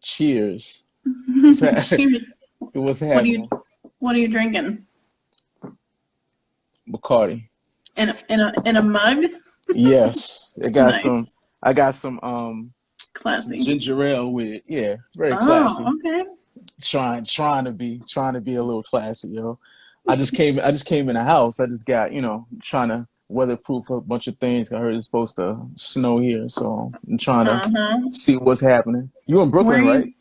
Cheers. What's Cheers. what's What are you happening? what are you drinking? Bacardi. In a mug? Yes. Nice. I got some Classy. ginger ale with it. Yeah, very classy. Oh, okay. Trying to be a little classy, yo. I just came in the house. I just got, trying to weatherproof a bunch of things. I heard it's supposed to snow here, so I'm trying to Uh-huh. see what's happening. You in Where Brooklyn, are right? you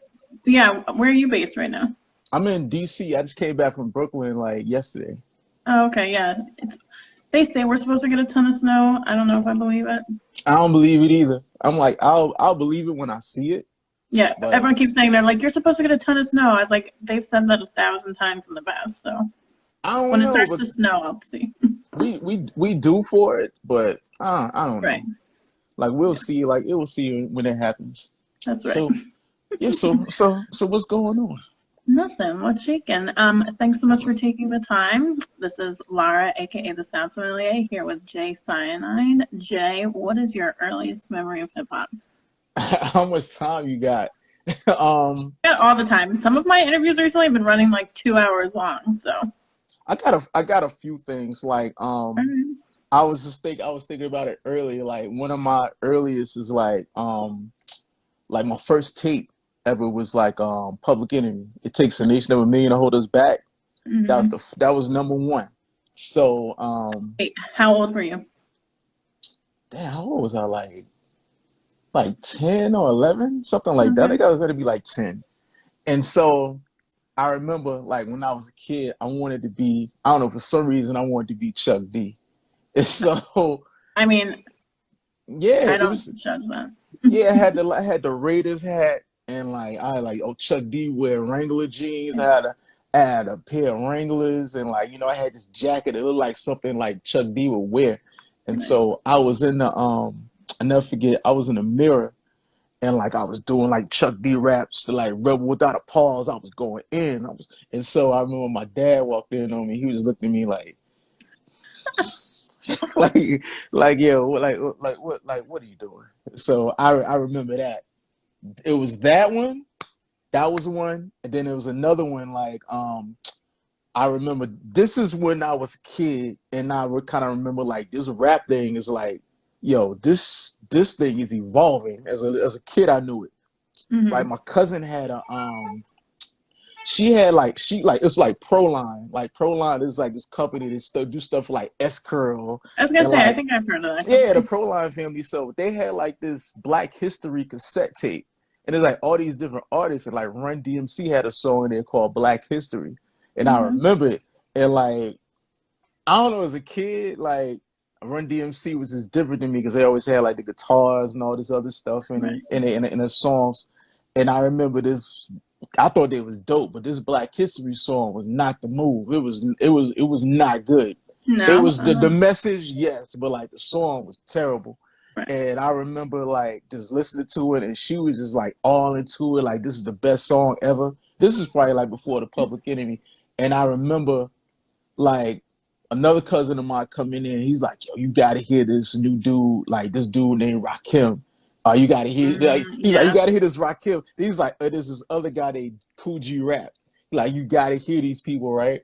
yeah, where are you based right now? I'm in DC. I just came back from Brooklyn like yesterday. Oh, okay, yeah. They say we're supposed to get a ton of snow. I don't know if I believe it. I don't believe it either. I'm like, I'll believe it when I see it, Yeah, but everyone keeps saying they're like, you're supposed to get a ton of snow. I was like, they've said that 1,000 times in the past, so I don't when it know. starts But to snow, I'll see. we do for it, but I don't Right. know. Like we'll Yeah, see. Like it will see when it happens. that's right. So yeah. So what's going on? Nothing. What's shaking? Thanks so much for taking the time. This is Lara, aka the Sound Sommelier, here with Jay Cyanide. Jay, what is your earliest memory of hip hop? How much time you got? um, Yeah, all the time. Some of my interviews recently have been running like 2 hours long. So, I got a few things. Like alright. I was thinking about it earlier. Like one of my earliest is like my first tape ever was like Public Enemy. It takes a nation of a million to hold us back. Mm-hmm. That was number one. So Wait, how old were you? damn, how old was I? Like 10 or 11, something like that. I Okay. think I was gonna be like 10. And so I remember like when I was a kid, I wanted to be, I don't know, for some reason I wanted to be Chuck D. And so I mean, yeah, I it was don't judge that. yeah, I had the Raiders hat and like I like oh Chuck D wear Wrangler jeans. I had a pair of Wranglers and like, I had this jacket that looked like something like Chuck D would wear. And Nice. so I was in the I never forget, I was in the mirror and like I was doing like Chuck D raps, like Rebel Without a Pause. I was going in. And so I remember my dad walked in on me. He was just looking at me like, like, yo, what are you doing? So I remember that. It was that one. That was one, and then there was another one. Like, I remember this is when I was a kid, and I would kind of remember like this rap thing is like, yo, this thing is evolving. As a kid, I knew it. Like Mm-hmm. my cousin had a she had like it's like Proline. Like Proline is like this company that do stuff like S Curl I was gonna and say, I like think I've heard of that yeah, the company. Proline family. So they had like this Black History cassette tape. And it's like all these different artists and like Run DMC had a song in there called Black History. And I Mm-hmm. remember it. And like I don't know, as a kid, like Run DMC was just different than me because they always had like the guitars and all this other stuff Right. in the songs. And I remember this. I thought they was dope, but this Black History song was not the move. It was not good. It No. was the message, yes, but like the song was terrible. Right. And I remember like just listening to it, and she was just like all into it. Like this is the best song ever. This is probably like before the Public Enemy. And I remember like another cousin of mine coming in. He's like, "Yo, you gotta hear this new dude, like this dude named Rakim. You gotta hear." Like, he's like, "You Yeah. gotta hear this Rakim." He's like, "There's this other guy named Coogee Rap. Like, you gotta hear these people, right?"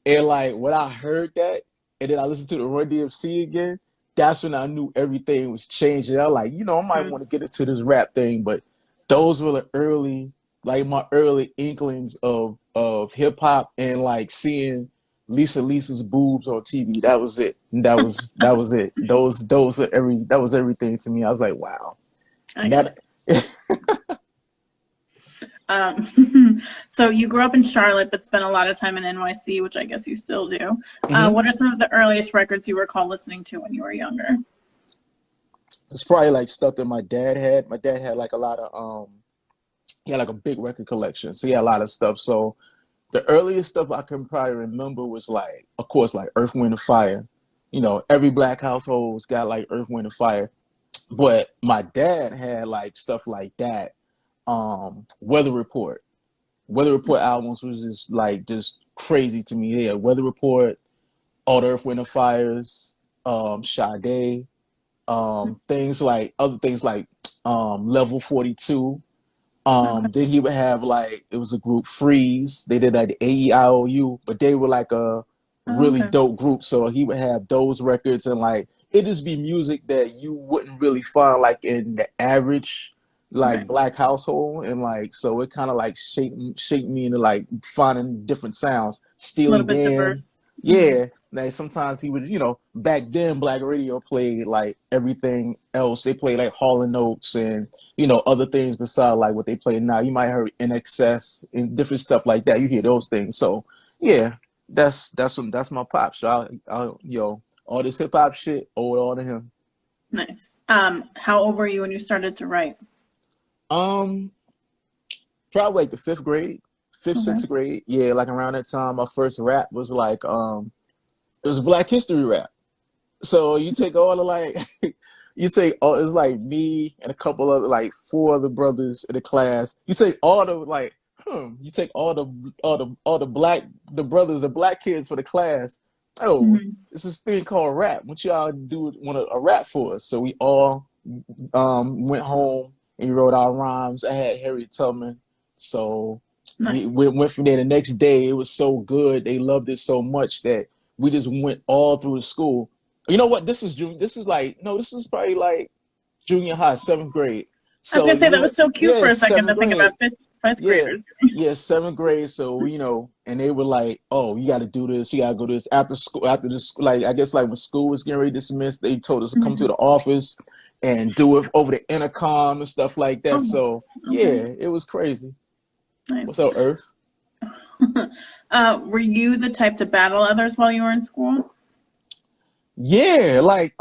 And like when I heard that, and then I listened to the Run DMC again, that's when I knew everything was changing. I like, I might True. want to get into this rap thing, but those were the early, like my early inklings of hip hop and like seeing Lisa's boobs on TV. That was it. That was it. Those are that was everything to me. I was like, wow. I And get that it. So you grew up in Charlotte, but spent a lot of time in NYC, which I guess you still do. mhm. What are some of the earliest records you recall listening to when you were younger? It's probably like stuff that my dad had. My dad had like a lot of he had like a big record collection. So he had a lot of stuff. So the earliest stuff I can probably remember was like, of course, like Earth, Wind, and Fire. Every black household's got like Earth, Wind, and Fire. But my dad had like stuff like that. Weather Report. Weather Report albums was just crazy to me. Yeah, Weather Report, All the Earth, Wind, and Fires, Sade, things like other things like Level 42. Okay. Then he would have like it was a group Freeze. They did like the AEIOU, but they were like a Oh, really okay. dope group. So he would have those records and like it just be music that you wouldn't really find like in the average like Right. black household. And like so it kind of like shaped me into like finding different sounds. A Steely little bit Dan, diverse. Hmm. yeah. Like sometimes he was, back then black radio played like everything else. They played like Hall and Oates and other things besides like what they play now. You might hear NXS and different stuff like that. You hear those things. So yeah, that's my pop. So all this hip hop shit, owe it all to him. Nice. How old were you when you started to write? Um, Probably like the fifth grade, fifth, Okay. sixth grade. Yeah, like around that time, my first rap was like it was Black History rap. So you take all the like, you take all it's like me and a couple of like four other brothers in the class. You take all the like, you take all the brothers, the black kids for the class. Oh, Hmm. it's this thing called rap. What y'all do want a rap for us? So we all went home and we wrote our rhymes. I had Harriet Tubman, so Nice. we went from there. The next day, it was so good. They loved it so much that we just went all through the school. You know what? This is June. This is like no. This is probably like junior high, seventh grade. I was So gonna say you that went, was so cute yeah, for a second seventh to think about grade. fifth Yeah, graders. yeah, seventh grade. So and they were like, "Oh, you got to do this. You got to go to this after school. After this, like I guess like when school was getting ready to dismiss, they told us to come to Hmm. the office and do it over the intercom and stuff like that. Oh, So yeah, okay. it was crazy. Nice. What's up, Earth? Were you the type to battle others while you were in school? Yeah, like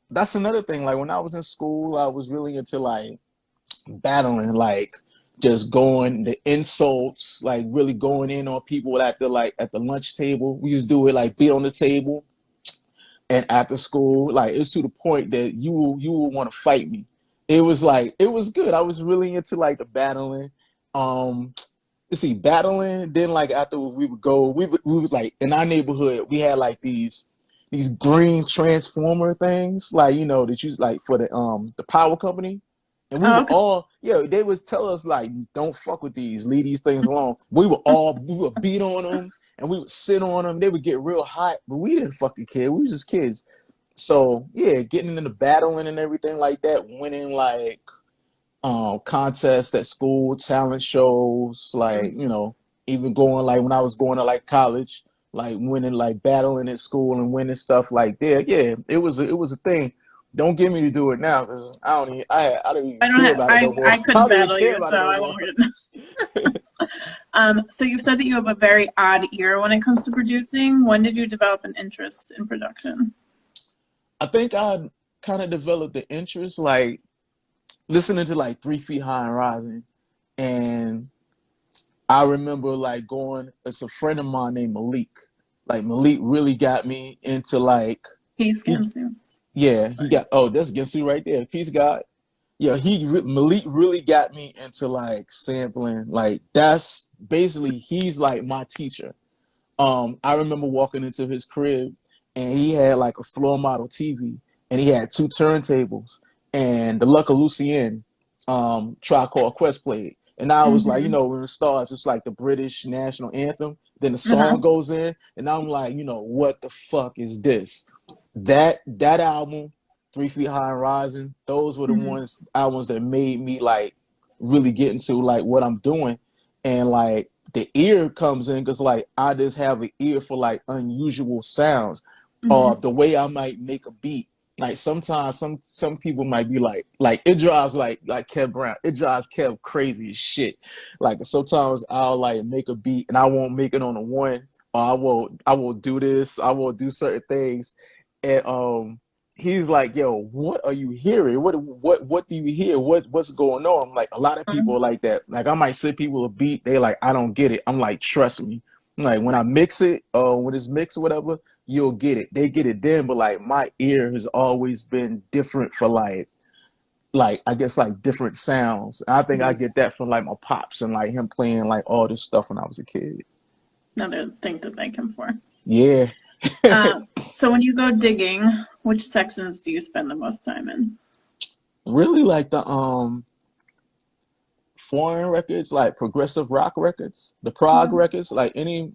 that's another thing. Like when I was in school, I was really into like battling, like just going the insults, like really going in on people at the lunch table. We used to do it like beat on the table and after school. Like it's to the point that you will want to fight me. It was like it was good. I was really into like the battling. Um let's see, battling. Then like after we would go, we was like in our neighborhood, we had like these green transformer things, like that you like for the power company. And we Oh, were okay. all, they would tell us like, don't fuck with these, leave these things alone. We would beat on them and we would sit on them. They would get real hot, but we didn't fucking care. We was just kids. So yeah, getting into battling and everything like that, winning like contests at school, talent shows, like, even going like when I was going to like college, like winning like battling at school and winning stuff like that. Yeah, it was a thing. Don't get me to do it now because I don't even I don't care have about it I no more. I I couldn't don't even battle care you, about so it no I more. won't. So you've said that you have a very odd ear when it comes to producing. When did you develop an interest in production? I think I kind of developed the interest like listening to like 3 Feet High and Rising, and I remember like going. It's a friend of mine named Malik. Like Malik really got me into like He he scans you. yeah he Sorry. got that's Gensu right there. Peace God. Yeah, Malik really got me into like sampling. Like that's basically he's like my teacher. I remember walking into his crib and he had like a floor model TV and he had two turntables and the Luck of Lucien Tribe Called Quest played. And I was like, Mm-hmm. when it starts, it's like the British national anthem. Then the Uh-huh. song goes in, and I'm like, what the fuck is this? That album, 3 Feet High and Rising, those were the Mm-hmm. albums that made me like really get into like what I'm doing. And like the ear comes in because like I just have an ear for like unusual sounds or Mm-hmm. the way I might make a beat. Like sometimes some people might be like it drives like Kev Brown. It drives Kev crazy as shit. Like sometimes I'll like make a beat and I won't make it on a one, or I will do this. I will do certain things, and he's like, "Yo, what are you hearing? What do you hear? What's going on?" I'm like, a lot of people are like that. Like I might send people a beat, they like, "I don't get it." I'm like, "Trust me." I'm like when I Right. mix it, when it's mixed or whatever, you'll get it. They get it then, but like my ear has always been different for like I guess like different sounds. I think I Mm-hmm. get that from like my pops and like him playing like all this stuff when I was a kid. Another thing to thank him for. Yeah. So when you go digging, which sections do you spend the most time in? Really like foreign records, like progressive rock records, the prog records, like any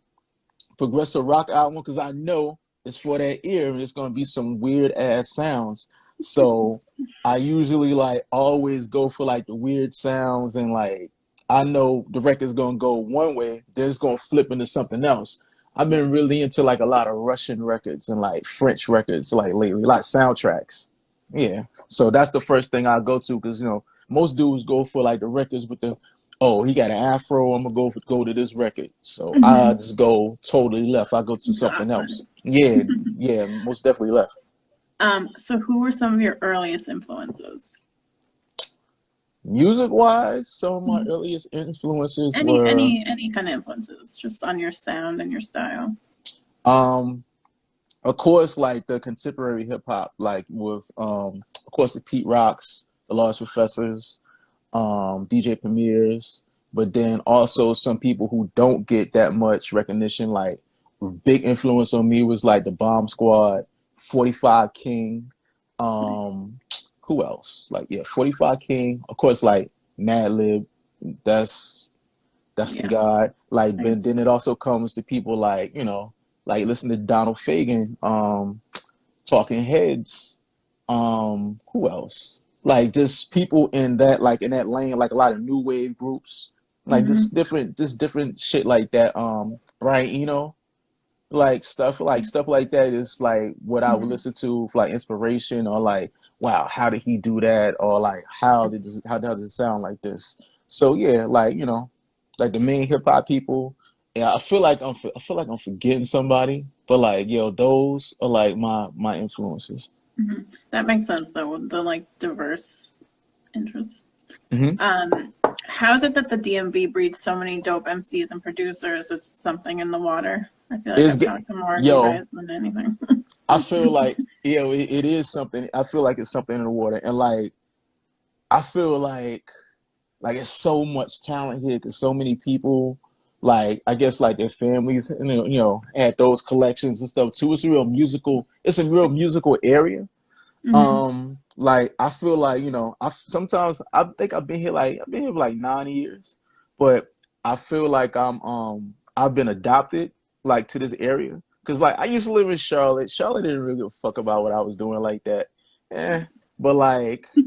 progressive rock album, because I know it's for that ear and it's gonna be some weird ass sounds. So I usually like always go for like the weird sounds, and like I know the record's gonna go one way, then it's gonna flip into something else. I've been really into like a lot of Russian records and like French records like lately, like soundtracks. Yeah. So that's the first thing I go to, because most dudes go for like the records with the, oh, he got an afro, I'm gonna go to this record. So I just go totally left. I go to something Got else. Yeah, yeah, most definitely left. So who were some of your earliest influences? Music wise, some of my earliest influences Any were any kind of influences, just on your sound and your style. um of course like the contemporary hip hop, like with of course the Pete Rocks, the Large Professors, DJ Premiers, but then also some people who don't get that much recognition. Like big influence on me was like the Bomb Squad, 45 King, um, who else? Like yeah, 45 King, of course, like Madlib, that's the Yeah. guy. Like, but then it also comes to people like, like listen to Donald Fagen, Talking Heads, who else? Like just people in that lane, like a lot of new wave groups, like this different shit like that. Brian Eno, like stuff like that is like what I would listen to for like inspiration, or like, wow, how did he do that, or like how does it sound like this? So yeah, like like the main hip hop people. Yeah, I feel like I'm forgetting somebody, but like those are like my influences. That makes sense though, with the like diverse interests. Hmm. How is it that the DMV breeds so many dope MCs and producers? It's something in the water. I feel like It's I've talked to more of you yo. guys than anything. I feel like it is something. I feel like it's something in the water, and like I feel like it's so much talent here because so many people, like I guess like their families, had those collections and stuff too. It's a real musical area. Like I feel like sometimes I think I've been here for like 9 years, but I feel like I've been adopted like to this area, because like I used to live in Charlotte. Charlotte didn't really give a fuck about what I was doing like that. But like yeah,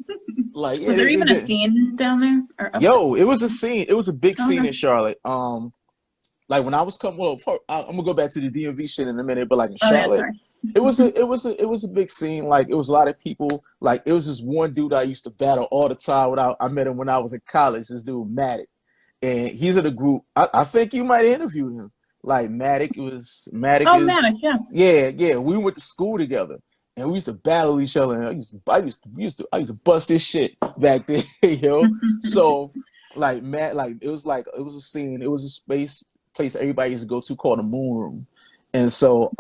Was there they even a did. scene down there or up there? Yo, it was a scene. It was a big scene Okay. in Charlotte. Like when I was coming. Well, I'm gonna go back to the DMV shit in a minute, but like in Oh yeah, Charlotte, sorry. it was a big scene. Like it was a lot of people. Like it was this one dude I used to battle all the time. I met him when I was in college. This dude Matic, and he's in the group. I think you might have interviewed him. Like Matic Oh is, Manic, yeah. yeah. We went to school together, and we used to battle each other. And I used to bust this shit back then, yo. So like Matt, like it was a scene. It was a place everybody used to go to called the Moon Room, and so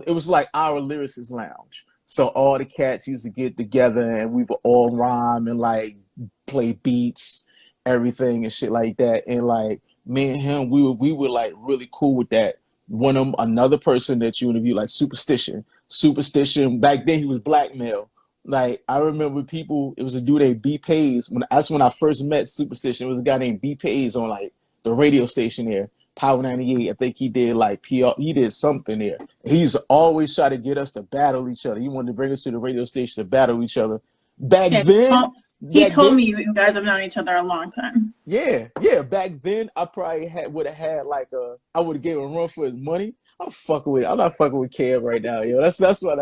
it was like our lyricist lounge. So all the cats used to get together, and we would all rhyme and like play beats, everything and shit like that. And like me and him, we were like really cool with that. Another person that you interviewed, like Superstition. Back then he was blackmail. Like I remember people. It was a dude named B Pays. That's when I first met Superstition. It was a guy named B Pays on like the radio station there, Power 98. I think he did like PR. He did something there. He used to always try to get us to battle each other. He wanted to bring us to the radio station to battle each other. Back Yeah, then, he back told then, me you guys have known each other a long time. yeah. Back then, I probably would have had like I would have gave him a run for his money. I'm not fucking with Kev right now, yo. That's No.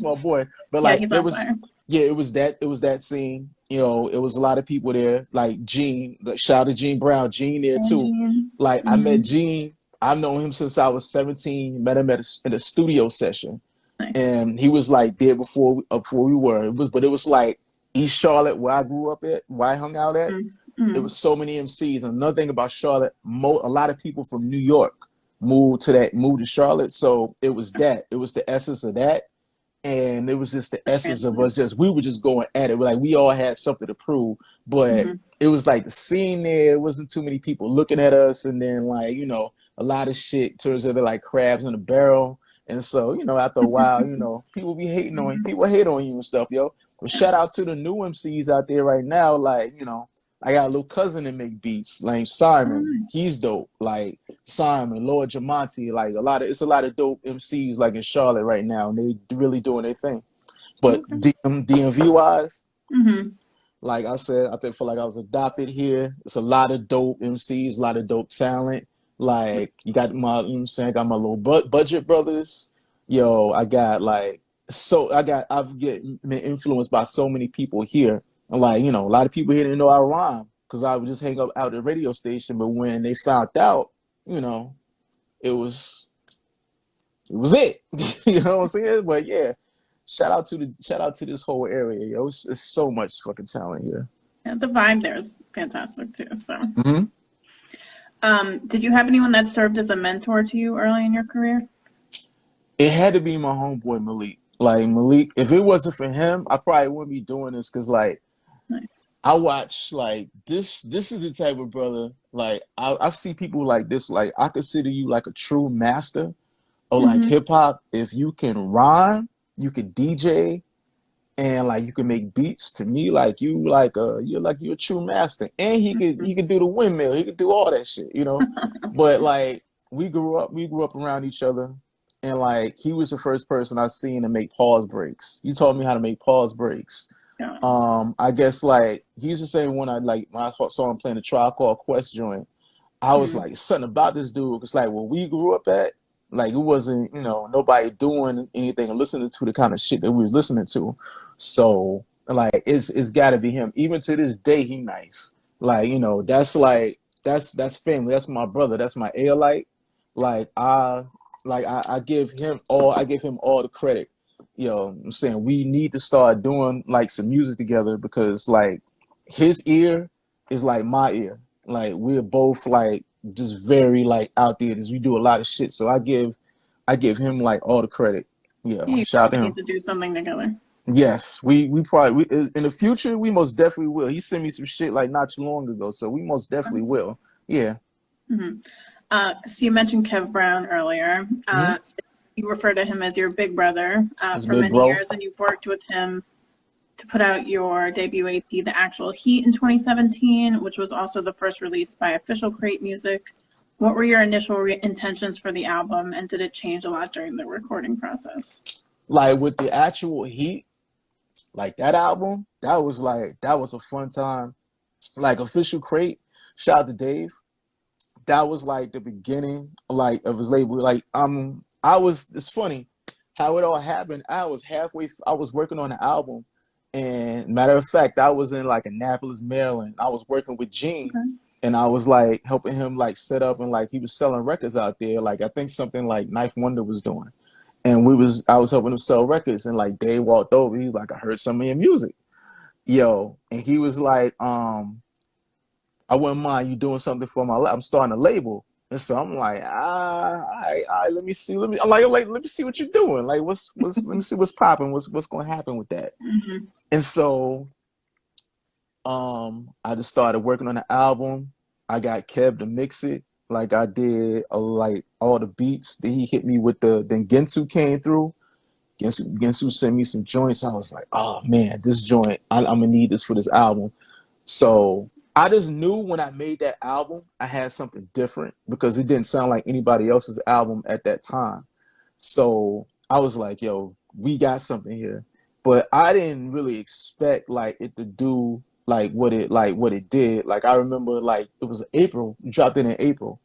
my boy. But Yeah, like he's on fire. it was that scene. It was a lot of people there. Like Gene, shout out to Gene Brown, Gene there And too. Gene. Like I met Gene. I've known him since I was 17. Met him in a studio session, Nice. and he was like there before we were. But it was like East Charlotte, where I grew up at, where I hung out at. It was so many MCs. And another thing about Charlotte, a lot of people from New York moved to Charlotte. So it was that. It was the essence of that. And it was just the essence of us we were just going at it. Like we all had something to prove. But it was like the scene there, it wasn't too many people looking at us. And then like, a lot of shit turns into like crabs in a barrel. And so, after a while, people be hating on you. People hate on you and stuff, yo. But shout out to the new MCs out there right now. Like, I got a little cousin that make beats, like Oh, Simon. nice. He's dope. Like Simon, Lord Jamonti, like it's a lot of dope MCs like in Charlotte right now, and they really doing their thing. But Okay. DMV wise, Mm-hmm. like I said, I think feel like I was adopted here. It's a lot of dope MCs, a lot of dope talent. Like you got my, you know what I'm saying, I got my little budget brothers. Yo, I got like been influenced by so many people here. And like, a lot of people here didn't know I rhyme because I would just hang up out at the radio station. But when they found out, you know, it was it. You know what I'm saying? But yeah, shout out to this whole area, yo. It's so much fucking talent here. Yeah, the vibe there is fantastic too. So, Hmm. did you have anyone that served as a mentor to you early in your career? It had to be my homeboy Malik. Like Malik, if it wasn't for him, I probably wouldn't be doing this because like Nice. I watch like this. This is the type of brother like I see people like this. Like I consider you like a true master of like Mm-hmm. hip hop. If you can rhyme, you can DJ, and like you can make beats. To me, like you're a true master. And he could do the windmill. He could do all that shit. But like we grew up around each other, and like he was the first person I seen to make pause breaks. You taught me how to make pause breaks. Yeah. I guess like he's the same one I like when I saw him playing the Tribe Called Quest joint. I was Mm-hmm. like something about this dude. It's like where we grew up at, like it wasn't, nobody doing anything and listening to the kind of shit that we was listening to. So like it's gotta be him. Even to this day, he nice. Like, that's like that's family. That's my brother. That's my Aelite. Like I give him all the credit. I'm saying we need to start doing like some music together because like his ear is like my ear. Like we're both like just very like out there. We do a lot of shit. So I give him like all the credit. Yeah, Yeah, you shout out to probably him. need to do something together. Yes, we probably in the future we most definitely will. He sent me some shit like not too long ago, so we most definitely will. Yeah. Mm-hmm. So you mentioned Kev Brown earlier. Hmm. So you refer to him as your big brother It's for big many bro. years, and you've worked with him to put out your debut AP, The Actual Heat, in 2017, which was also the first release by Official Crate Music. What were your initial intentions for the album, and did it change a lot during the recording process? Like with the actual Heat, like that album, that was a fun time. Like Official Crate, shout out to Dave. That was like the beginning like of his label. Like it's funny how it all happened. I was working on the album, and matter of fact, I was in like Annapolis, Maryland. I was working with Gene, Okay. and I was like helping him like set up, and like he was selling records out there. Like I think something like Knife Wonder was doing. And I was helping him sell records, and like Dave walked over, he's like, I heard some of your music. Yo, and he was like, I wouldn't mind you doing something for I'm starting a label. And so I'm like, let me see. Let me see what you're doing. Like, let me see what's popping. What's going to happen with that? Mm-hmm. And so, I just started working on the album. I got Kev to mix it. Like I did, like all the beats that he hit me with. Then Gentoo came through. Gensu sent me some joints. I was like, oh man, this joint, I'm gonna need this for this album. So I just knew when I made that album, I had something different because it didn't sound like anybody else's album at that time. So I was like, yo, we got something here. But I didn't really expect like it to do what it did. Like I remember like it was April, dropped in April.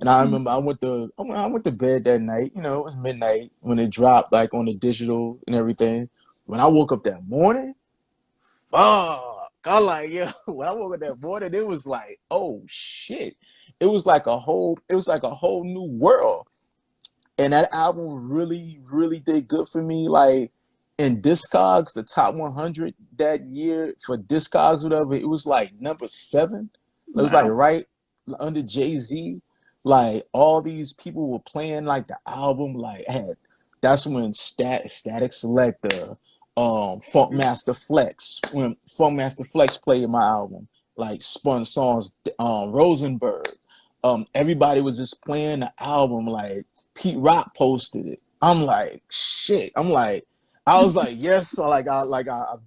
And I remember I went to bed that night, it was midnight when it dropped like on the digital and everything. When I woke up that morning, fuck. I like, yo, when I woke up that morning, it was like, oh shit. It was like a whole new world. And that album really, really did good for me. Like in Discogs, the top 100 that year for Discogs, whatever, it was like number 7. It was like Wow. right under Jay-Z. Like all these people were playing like the album. Like that's when Static Selector, Funkmaster Flex, when Funkmaster Flex played my album, like spun songs, Rosenberg. Everybody was just playing the album. Like Pete Rock posted it. I'm like, shit. I'm like, I was like, yes, so I've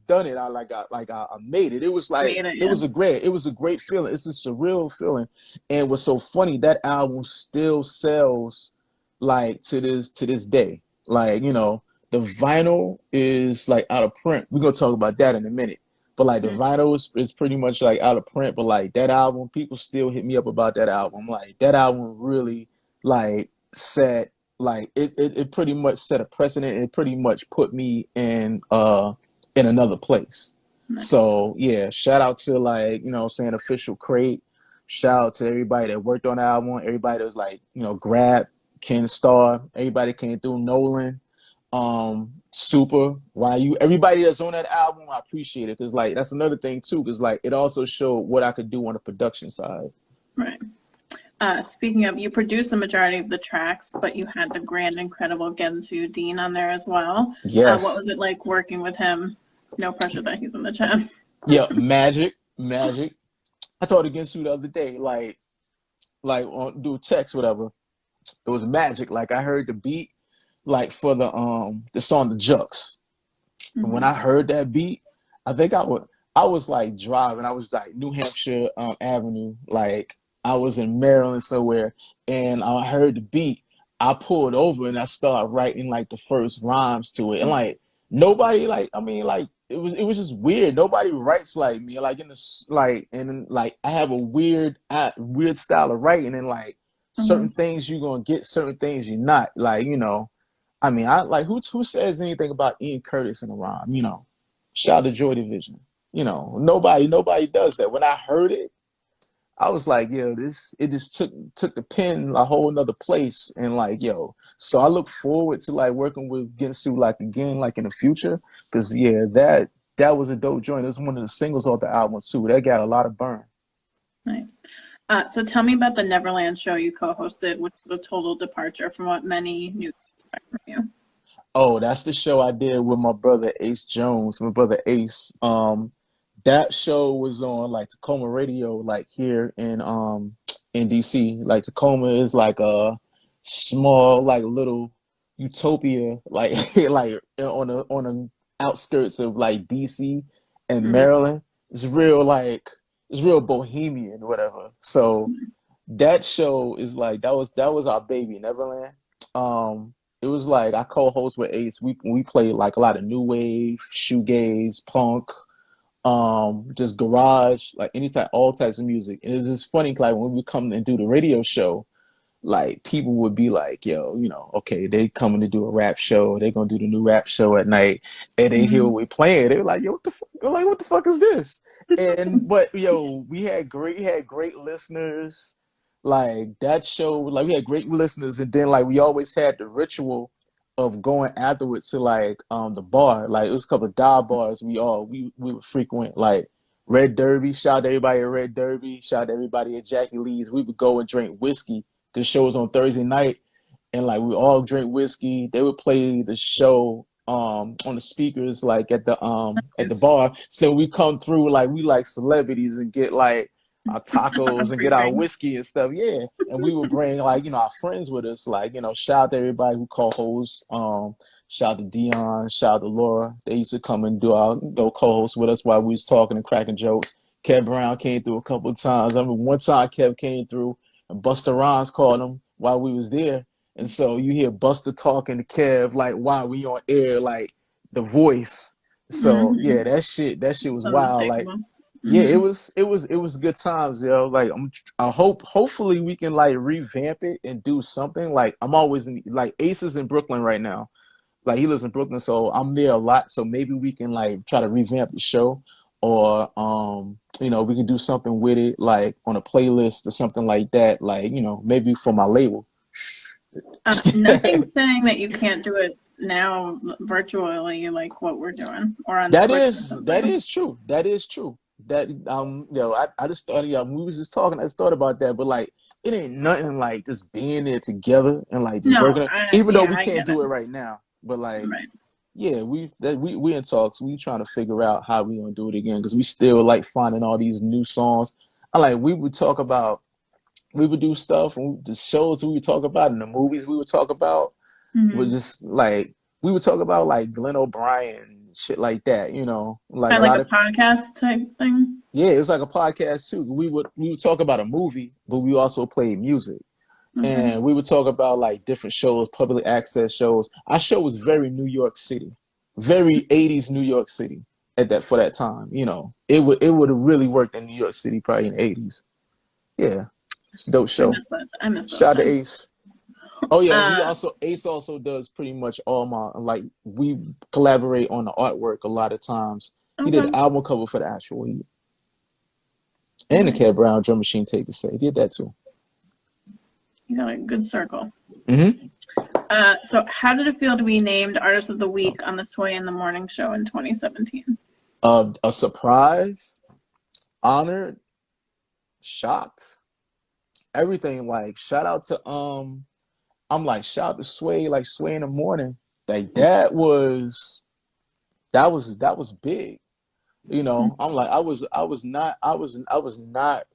done it. I made it. It was like Made it, yeah. it was a great feeling. It's a surreal feeling. And what's so funny, that album still sells like to this day. Like, the vinyl is like out of print. We're gonna talk about that in a minute. But like the Mm. vinyl is pretty much like out of print. But like that album, people still hit me up about that album. Like that album really like set it pretty much set a precedent. It pretty much put me in another place. Nice. So yeah, shout out to like, saying Official Crate. Shout out to everybody that worked on the album, everybody that was like, Grab, Ken Starr, everybody came through, Nolan, Super, YU, everybody that's on that album, I appreciate it. Cause like that's another thing too, cause like it also showed what I could do on the production side. Right. Speaking of, you produced the majority of the tracks, but you had the grand, incredible Gentoo Dean on there as well. What Yes. was it like working with him? No pressure that he's in the chat. Yeah, magic. I told against you the other day, like on do text, whatever. It was magic. Like I heard the beat, like for the song The Jux. And when I heard that beat, I think I was like driving. I was like New Hampshire Avenue, like I was in Maryland somewhere, and I heard the beat. I pulled over and I started writing like the first rhymes to it, and like nobody like I mean like it was just weird. Nobody writes like me. Like in this like I have a weird style of writing, and like certain things you're gonna get, certain things you're not. Like I mean, I like who says anything about Ian Curtis in a rhyme? Shout out to Joy Division. Nobody does that. When I heard it, I was like, yo, it just took the pen a whole nother place, and like, yo. So I look forward to like working with Ginsu like again, like in the future, because yeah, that was a dope joint. It was one of the singles off the album too. That got a lot of burn. Nice. So tell me about the Neverland Show you co-hosted, which was a total departure from what many knew to expect from you. Oh, that's the show I did with my brother Ace Jones, my brother Ace. That show was on like Tacoma Radio, like here in DC. Like Tacoma is like a small, like little utopia, like like on the outskirts of like DC and Maryland. It's real bohemian, whatever. So that show is like that was our baby, Neverland. It was like I co-host with Ace. We played like a lot of new wave, shoegaze, punk, just garage, like all types of music. And it's just funny, like when we come and do the radio show, like people would be like, yo, okay, they coming to do a rap show, they gonna do the new rap show at night, and they hear what we playing, they were like, yo, what the fuck? Like, what the fuck is this? But yo, we had great listeners. Like that show, like we had great listeners, and then like we always had the ritual of going afterwards to like the bar. Like it was a couple of dive bars we would frequent, like Red Derby. Shout out to everybody at Red Derby. Shout out to everybody at Jackie Lee's. We would go and drink whiskey. The show was on Thursday night, and like we all drink whiskey. They would play the show on the speakers like at the bar. So we come through like we like celebrities and get like our tacos and get our whiskey and stuff. Yeah. And we would bring like, our friends with us. Like, shout out to everybody who co-hosts. Shout out to Dion, shout out to Laura. They used to come and do our co-host with us while we was talking and cracking jokes. Kev Brown came through a couple of times. I remember one time Kev came through and Busta Rhymes called him while we was there. And so you hear Busta talking to Kev like while we on air, like the voice. So yeah, that shit was wild. Like yeah, it was good times, yo. Like hopefully we can like revamp it and do something. Like I'm always like Ace is in Brooklyn right now. Like he lives in Brooklyn, so I'm there a lot. So maybe we can like try to revamp the show, or we can do something with it, like on a playlist or something like that. Like maybe for my label. Nothing saying that you can't do it now virtually, like what we're doing, or on That Twitch is true. That is true. That I just thought we was just talking. I just thought about that, but like it ain't nothing like just being there together and like just working. Even though we can't do it right now, but like yeah, we in talks. We trying to figure out how we gonna do it again because we still like finding all these new songs. I like we would do stuff and the shows we would talk about and the movies we would talk about. We're just like we would talk about like Glenn O'Brien, shit like that, you know, like a Kind of lot like of a podcast type thing. yeah, it was like a podcast too. We would talk about a movie, but we also played music. Okay. And we would talk about like different shows, public access shows. Our show was very New York City, very 80s New York City at that for that time. You know, it would have really worked in New York City probably in the 80s. Yeah, it's a dope I show. miss that. I miss those Shout out to times. Ace. Oh yeah, and he Uh, also Ace also does pretty much all my like we collaborate on the artwork a lot of times. He did okay. the album cover for the actual Heat and the Nice. Cat Brown drum machine tape to say. He did that too. You got a good circle. Mm-hmm. So how did it feel to be named Artist of the Week on the Sway in the Morning Show in 2017? A surprise, honored, shocked, everything. Like shout out to I'm like shout out to Sway, like Sway in the morning. Like that was big. You know, I'm like I was not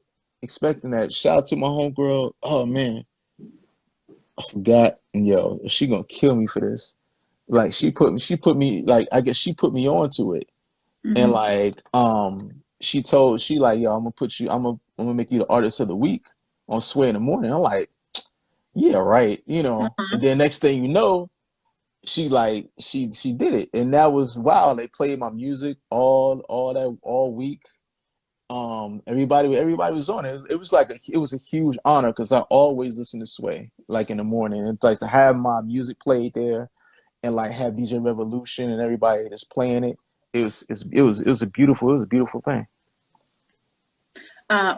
expecting that. Shout out to my homegirl. Oh man, I forgot. Yo, she gonna kill me for this. Like she put me like I guess she put me onto it. And Mm-hmm. like she like, yo, I'm gonna make you the artist of the week on Sway in the morning. I'm like, yeah, right, you know. Uh-huh. And then next thing you know, she did it. And that was wow. They played my music all week. Everybody was on it. It was like it was a huge honor because I always listen to Sway like in the morning. And it's like to have my music played there and like have DJ Revolution and everybody that's playing it. It was a beautiful thing.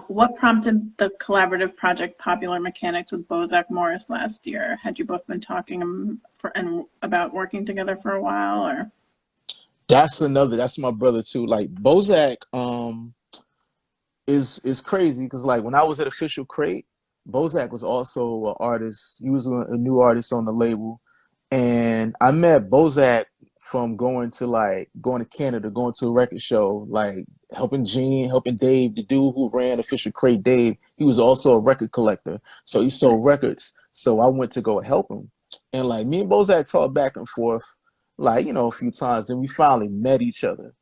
What prompted the collaborative project Popular Mechanics with Bozak Morris last year? Had you both been talking about working together for a while, or? That's my brother too. Like Bozak is crazy because like when I was at Official Crate, Bozak was also an artist. He was a new artist on the label, and I met Bozak from going to Canada, going to a record show, like helping Gene, helping Dave, the dude who ran Official Crate, Dave. He was also a record collector, so he sold records. So I went to go help him, and like me and Bozak talked back and forth, like you know a few times, and we finally met each other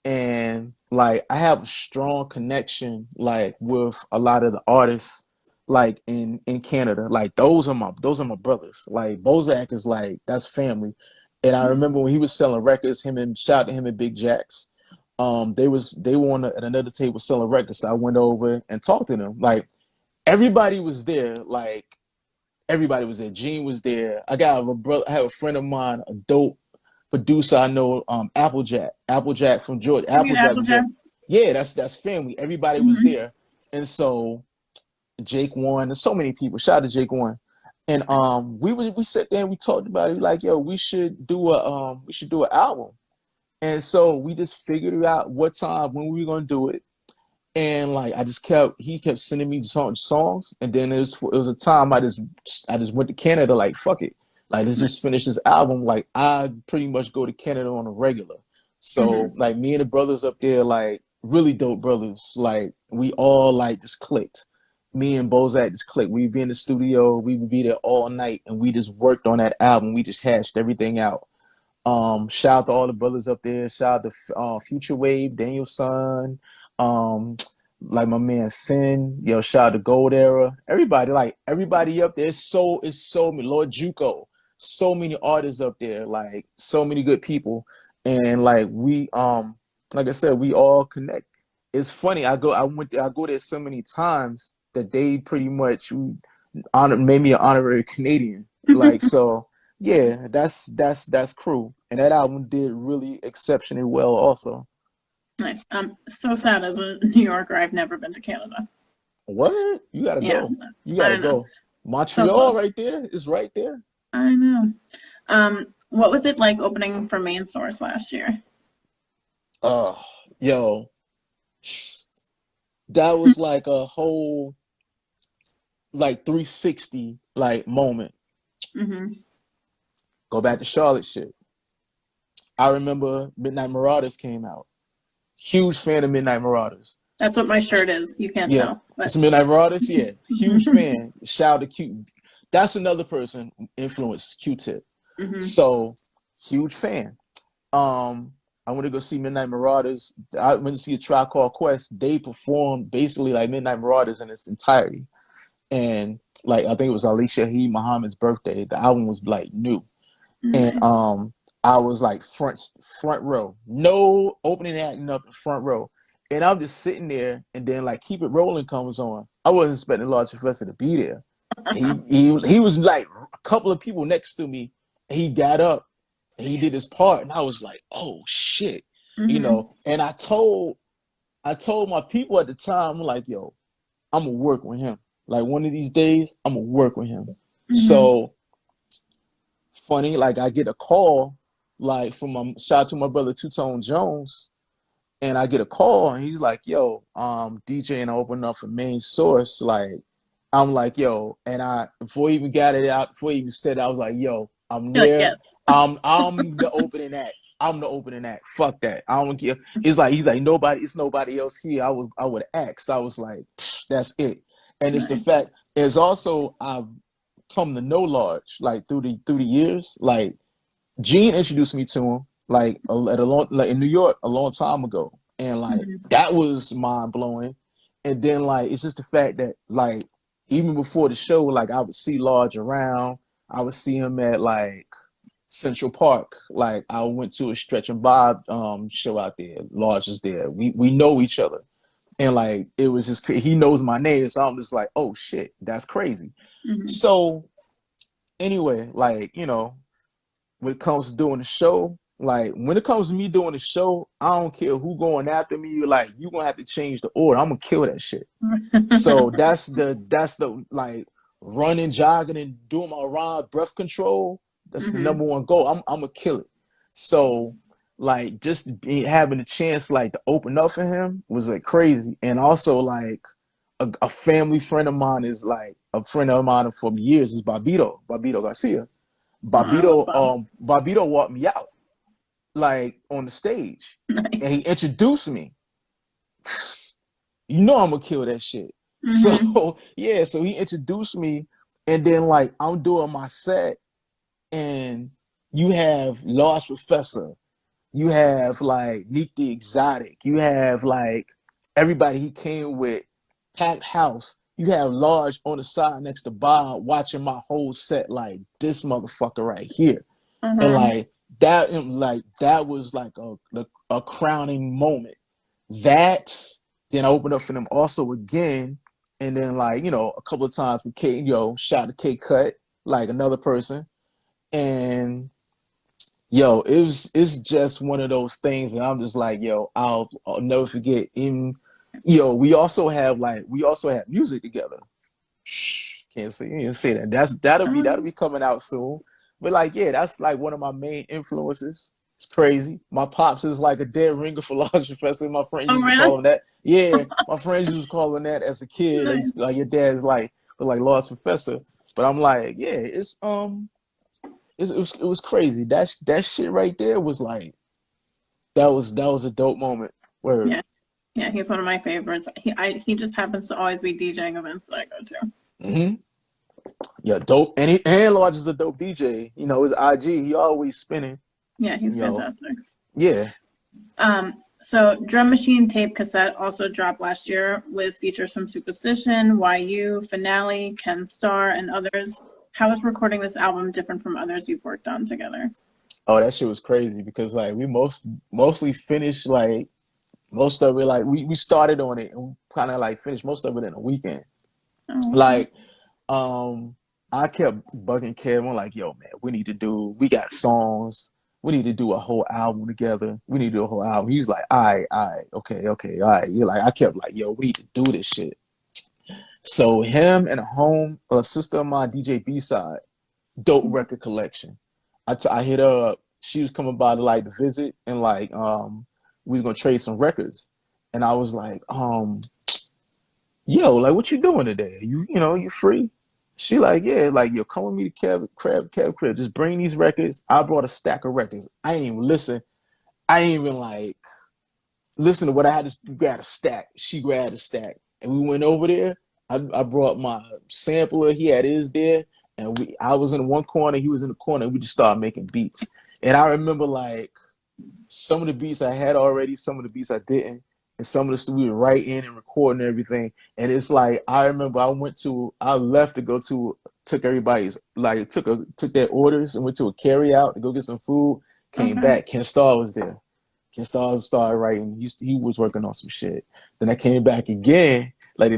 and like I have a strong connection like with a lot of the artists like in Canada. Like those are my brothers. Like Bozak is like that's family. And I remember when he was selling records, him and shout out to him and Big Jacks. They were at another table selling records. So I went over and talked to them. Like everybody was there. Like everybody was there. Gene was there. I have a friend of mine, a dope producer I know, Applejack from Georgia. Oh, yeah, Applejack was Applejack. there. Yeah, that's family. Everybody was Mm-hmm. there, and so Jake One, and so many people. Shout out to Jake One, and we sat there and we talked about it. We like, yo, we should do an album, and so we just figured out what time when we were gonna do it, and like he kept sending me songs, and then it was a time I just went to Canada like fuck it, like let's just finish this album. Like I pretty much go to Canada on a regular, so Mm-hmm. like me and the brothers up there, like really dope brothers, like we all like just clicked. Me and Bozak just clicked. We'd be in the studio, we would be there all night, and we just worked on that album. We just hashed everything out. Shout out to all the brothers up there. Shout out to Future Wave, Daniel Son, um, like my man Finn. Yo, shout out to Gold Era. Everybody, like everybody up there. It's so many. Lord Juco. So many artists up there. Like so many good people, and like like I said, we all connect. It's funny. I go there so many times that they pretty much made me an honorary Canadian. Like so yeah, that's Crew, and that album did really exceptionally well. Also, Nice. So sad as a New Yorker, I've never been to Canada. what you gotta Yeah, go, you I gotta know. go. So Montreal, close. right there, is right there. I know. What was it like opening for Main Source last year? Oh, yo, that was like a whole like 360 like moment. Mm-hmm. Go back to Charlotte shit. I remember Midnight Marauders came out. Huge fan of Midnight Marauders. That's what my shirt is. You can't Yeah, tell, but it's Midnight Marauders. Yeah, huge fan. Shout out to Q. That's another person influenced Q-Tip. mm-hmm. So Huge fan. I went to go see Midnight Marauders. I went to see a Tribe Called Quest. They performed basically like Midnight Marauders in its entirety. And like I think it was Ali Shaheed Muhammad's birthday. The album was like new. And Nice. I was like front row. No opening act, nothing, front row. And I'm just sitting there, and then like Keep It Rolling comes on. I wasn't expecting Large Professor to be there. He was like a couple of people next to me. And he got up and he did his part, and I was like, oh shit, And I told my people at the time, I'm like, yo, I'm gonna work with him. Like one of these days, I'm gonna work with him. So funny, like I get a call, like from my shout out to my brother Two Tone Jones, and I get a call, and he's like, yo, DJ, and I open up for Main Source, like. I'm like, yo, and before he even got it out, before he even said it, I was like, yo, I'm there. Yes. I'm the opening act. I'm the opening act. Fuck that. I don't care. He's like it's nobody else here. I would ask. So I was like, that's it. And it's the fact. It's also I've come to know Large like through the years. Like Gene introduced me to him like in New York a long time ago, and like that was mind blowing. And then like it's just the fact that like. Even before the show, like I would see Large around. I would see him at like Central Park. Like I went to a Stretch and Bob show out there. Large is there. We know each other, and like it was just he knows my name, so I'm just like, oh shit, that's crazy. So anyway, like when it comes to doing the show, like when it comes to me doing the show, I don't care who going after me. Like you gonna have to change the order. I'm gonna kill that shit. So that's the like running, jogging, and doing my ride breath control. That's the number one goal. I'm gonna kill it. So like just having the chance like to open up for him was like crazy. And also like a family friend of mine is like a friend of mine for years is Barbito Garcia. Barbito walked me out like on the stage, and he introduced me. I'm gonna kill that shit. So yeah, so he introduced me, and then like I'm doing my set, and you have Lost Professor, you have like Neek the Exotic, you have like everybody he came with, packed house. You have Large on the side next to Bob watching my whole set, like this motherfucker right here, and like that was like a crowning moment. Then I opened up for them also again, and then like a couple of times with K, shout to K Cut, like another person, and it's just one of those things, and I'm just like I'll never forget. In we also have music together. Can't say that. That'll be coming out soon. But like that's like one of my main influences. It's crazy. My pops is like a dead ringer for Large Professor. My friend used to call him that. Yeah, my friends used to call him that as a kid. They used to, like your dad's like Large Professor. But I'm like, it was crazy. That shit right there was like that was a dope moment. Word. Yeah, he's one of my favorites. He just happens to always be DJing events that I go to. Yeah, dope. And Large is a dope DJ. His IG, he always spinning. Yeah, he's fantastic. Yeah. So Drum Machine tape cassette also dropped last year with features from Superstition, YU, Finale, Ken Starr, and others. How is recording this album different from others you've worked on together? Oh, that shit was crazy because like we mostly finished like most of it, like we started on it and kind of like finished most of it in a weekend. Like I kept bugging Kevin like, yo man, we got songs, we need to do a whole album together. We need to do a whole album. He's like, all right, okay, all right. You're like, I kept like, yo, we need to do this shit. So him and a sister of mine, DJ B-Side, dope record collection. I hit her up. She was coming by to like to visit, and like we was gonna trade some records. And I was like, yo, like what you doing today? You free? She like, yeah, like yo, come with me to Kev crib. Just bring these records. I brought a stack of records. I ain't even listen. I ain't even like listen to what I had to grab a stack. She grabbed a stack, and we went over there. I brought my sampler. He had his there, and I was in one corner. He was in the corner. And we just started making beats. And I remember like some of the beats I had already, some of the beats I didn't, and some of the stuff we were writing and recording and everything. And it's like I remember I left to go to took everybody's like took their orders and went to a carry out to go get some food. Came Okay. back, Ken Starr was there. Ken Starr started writing. He was working on some shit. Then I came back again. Like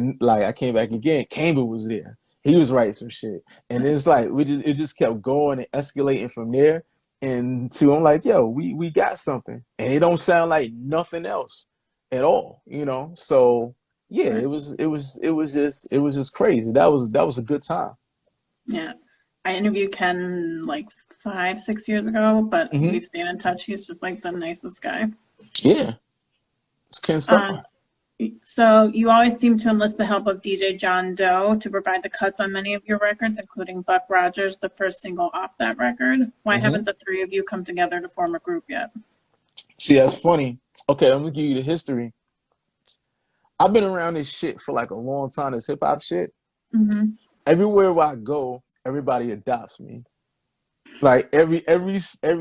I came back again. Camber was there. He was writing some shit. And it's like it just kept going and escalating from there. And so I'm like, yo, we got something. And it don't sound like nothing else at all, you know? So yeah, Right. it was just crazy. That was a good time. Yeah. I interviewed Ken like 5, 6 years ago, but Hmm. we've stayed in touch. He's just like the nicest guy. Yeah. It's Ken Um, Starr. so you always seem to enlist the help of DJ John Doe to provide the cuts on many of your records, including Buck Rogers, the first single off that record. Why Hmm. haven't the three of you come together to form a group yet? See, that's funny. Okay, I'm gonna give you the history. I've been around this shit for like a long time, this hip hop shit. Mm-hmm. Everywhere where I go, everybody adopts me. Like every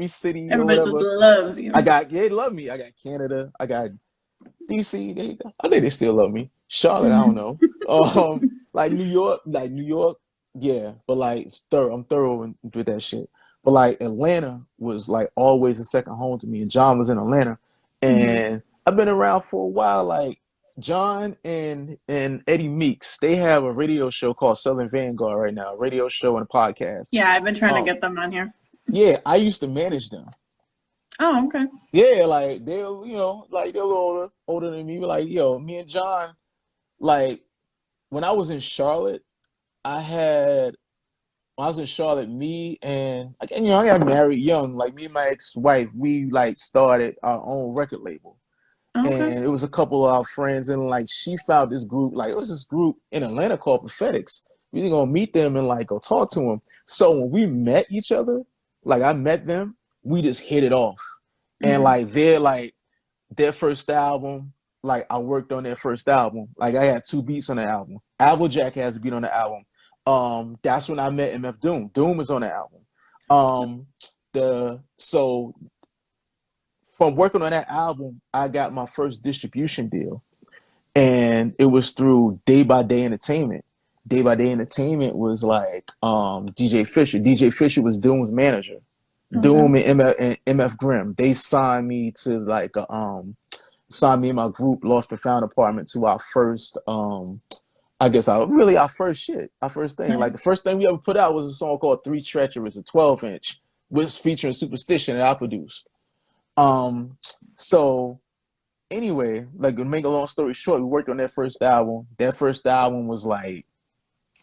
city or Everybody just whatever. loves you. They love me. I got Canada, I got DC, I think they still love me. Charlotte, I don't Mm-hmm. know. Like New York, yeah. But like, I'm thorough with that shit. But like, Atlanta was like always a second home to me, and John was in Atlanta, Mm-hmm. and I've been around for a while. Like John and Eddie Meeks, they have a radio show called Southern Vanguard right now, a radio show and a podcast. Yeah, I've been trying to Um, get them on here. yeah, I used to manage them. Oh, okay. Yeah, like like they're a little older than me. But like, yo, me and John, like when I was in Charlotte, I had when I was in Charlotte, me and like I got married young. Like me and my ex-wife, we like started our own record label. Okay. And it was a couple of our friends, and like she found this group, like it was this group in Atlanta called Prophetics. We were gonna meet them and like go talk to them. So when we met each other, like I met them, we just hit it off. And Mm-hmm. like their first album, like I worked on their first album. Like I had two beats on the album. Applejack has a beat on the album. That's when I met MF Doom. Doom was on the album. The so from working on that album, I got my first distribution deal, and it was through Day by Day Entertainment. Day by Day Entertainment was like DJ Fisher. DJ Fisher was Doom's manager. Okay. Doom and MF Grimm. They signed me to like signed me and my group Lost and Found Apartment to our first I guess our first shit, our first thing. Right. Like the first thing we ever put out was a song called Three Treacherous, a 12-inch, was featuring Superstition that I produced. Um so anyway, like to make a long story short, we worked on that first album. That first album was like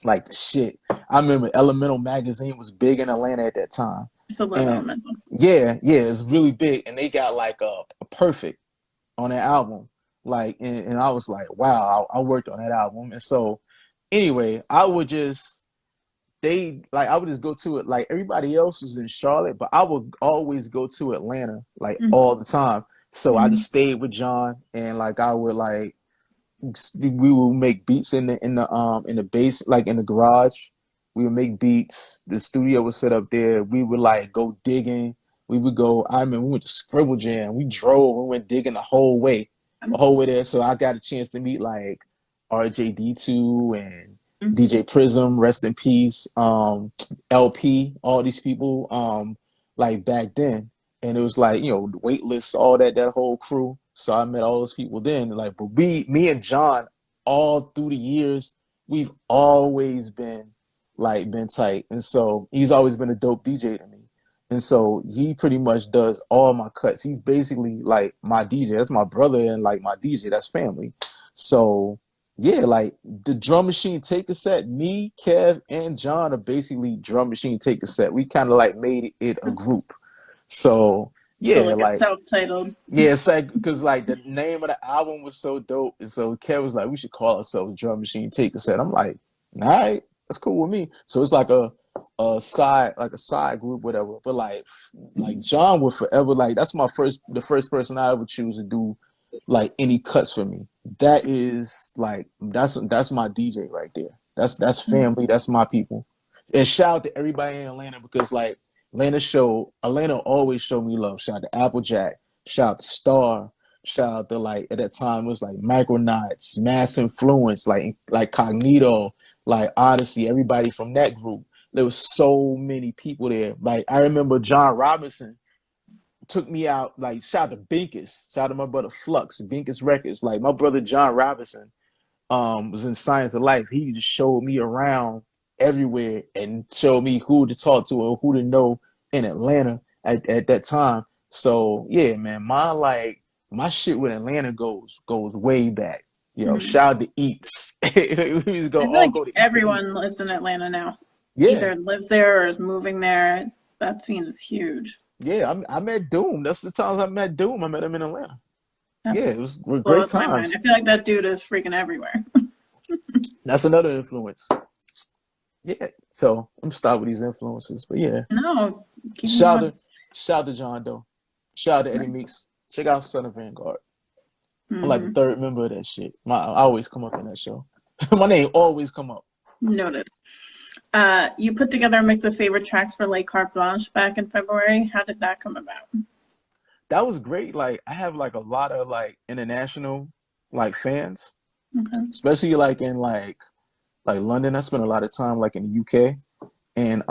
the shit. I remember Elemental magazine was big in Atlanta at that time. Still love And Elemental. yeah, it's really big. And they got like a perfect on that album. Like, and I was like, wow, I worked on that album. And so, anyway, I would just go to it. Like everybody else was in Charlotte, but I would always go to Atlanta like Mm-hmm. all the time. So I Mm-hmm. just stayed with John, and like I would like we would make beats in the base, like in the garage. We would make beats. The studio was set up there. We would like go digging. We would go. I mean, we went to Scribble Jam. We drove. We went digging the whole way there. So I got a chance to meet like RJD2 and DJ Prism, rest in peace. LP, all these people. Like back then, and it was like waitlist, all that whole crew. So I met all those people then. Like, but me and John, all through the years, we've always been tight, and so he's always been a dope DJ to me. And so he pretty much does all my cuts. He's basically like my DJ. That's my brother and like my DJ. That's family. So yeah, like the drum machine take a set. Me, Kev, and John are basically drum machine take a set. We kind of like made it a group. So So yeah, like a like self-titled. yeah, it's like because like the name of the album was so dope, and so Kev was like, we should call ourselves Drum Machine Take a Set. I'm like, all right, that's cool with me. So it's like a side group, whatever. But like John would forever like that's the first person I ever choose to do like any cuts for me. That is like that's my DJ right there. That's family. That's my people. And shout out to everybody in Atlanta because like Atlanta always showed me love. Shout out to Applejack, shout out to Star, shout out to like at that time it was like Micronauts, Mass Influence, like Cognito, like Odyssey, everybody from that group. There was so many people there. Like I remember John Robinson took me out, like shout out to Binkus, shout out to my brother Flux, Binkus Records. Like my brother John Robinson was in Science of Life. He just showed me around everywhere and showed me who to talk to or who to know in Atlanta at that time. So yeah, man, my shit with Atlanta goes way back. Mhm. Shout out to Eats. We used to I feel all like go to Eats to eat. everyone lives in Atlanta now. Yeah, Either lives there or is moving there. That scene is huge. yeah. I met Doom. That's the times I met Doom. I met him in Atlanta. That Yeah, it was were great blows my mind. times. I feel like that dude is freaking everywhere. That's another influence. Yeah. So I'm start with these influences. But yeah. No, keep them Shout going. out shout out to John Doe. Shout out to Eddie Meeks. Check out Son of Vanguard. I'm like the Mm-hmm. third member of that shit. I always come up in that show. My name always come up. Noted. You put together a mix of favorite tracks for Lake Carte Blanche back in February. How did that come about? That was great. Like I have like a lot of like international like fans, Okay. especially like in like London. I spent a lot of time like in the UK and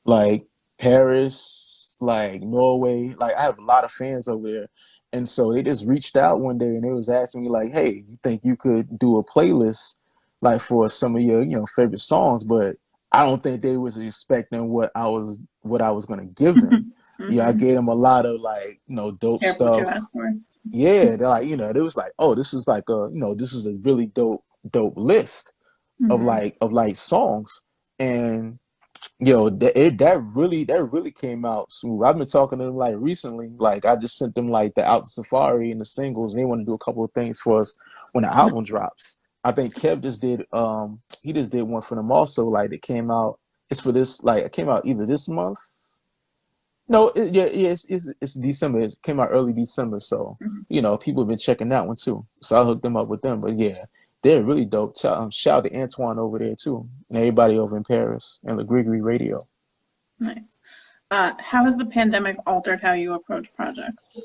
like Paris, like Norway. Like I have a lot of fans over there. And so they just reached out one day and they was asking me like, "Hey, you think you could do a playlist like for some of your, favorite songs?" But I don't think they was expecting what I was gonna give them. I Mm-hmm. gave them a lot of like, dope Careful what you stuff. ask for. Yeah, they're like, they was like, "Oh, this is like this is a really dope list Mm-hmm. of like songs." And that really came out smooth. I've been talking to them like recently. Like I just sent them like the Out to Safari and the singles. And they want to do a couple of things for us when the album drops. I think Kev just did he just did one for them also. Like it came out. It's for this like it came out either this month. No, yeah, it's December. It came out early December, so Mm-hmm. people have been checking that one too. So I hooked them up with them. But yeah, they're really dope. Shout out to Antoine over there too, and everybody over in Paris and the Grigory Radio. Nice. How has the pandemic altered how you approach projects?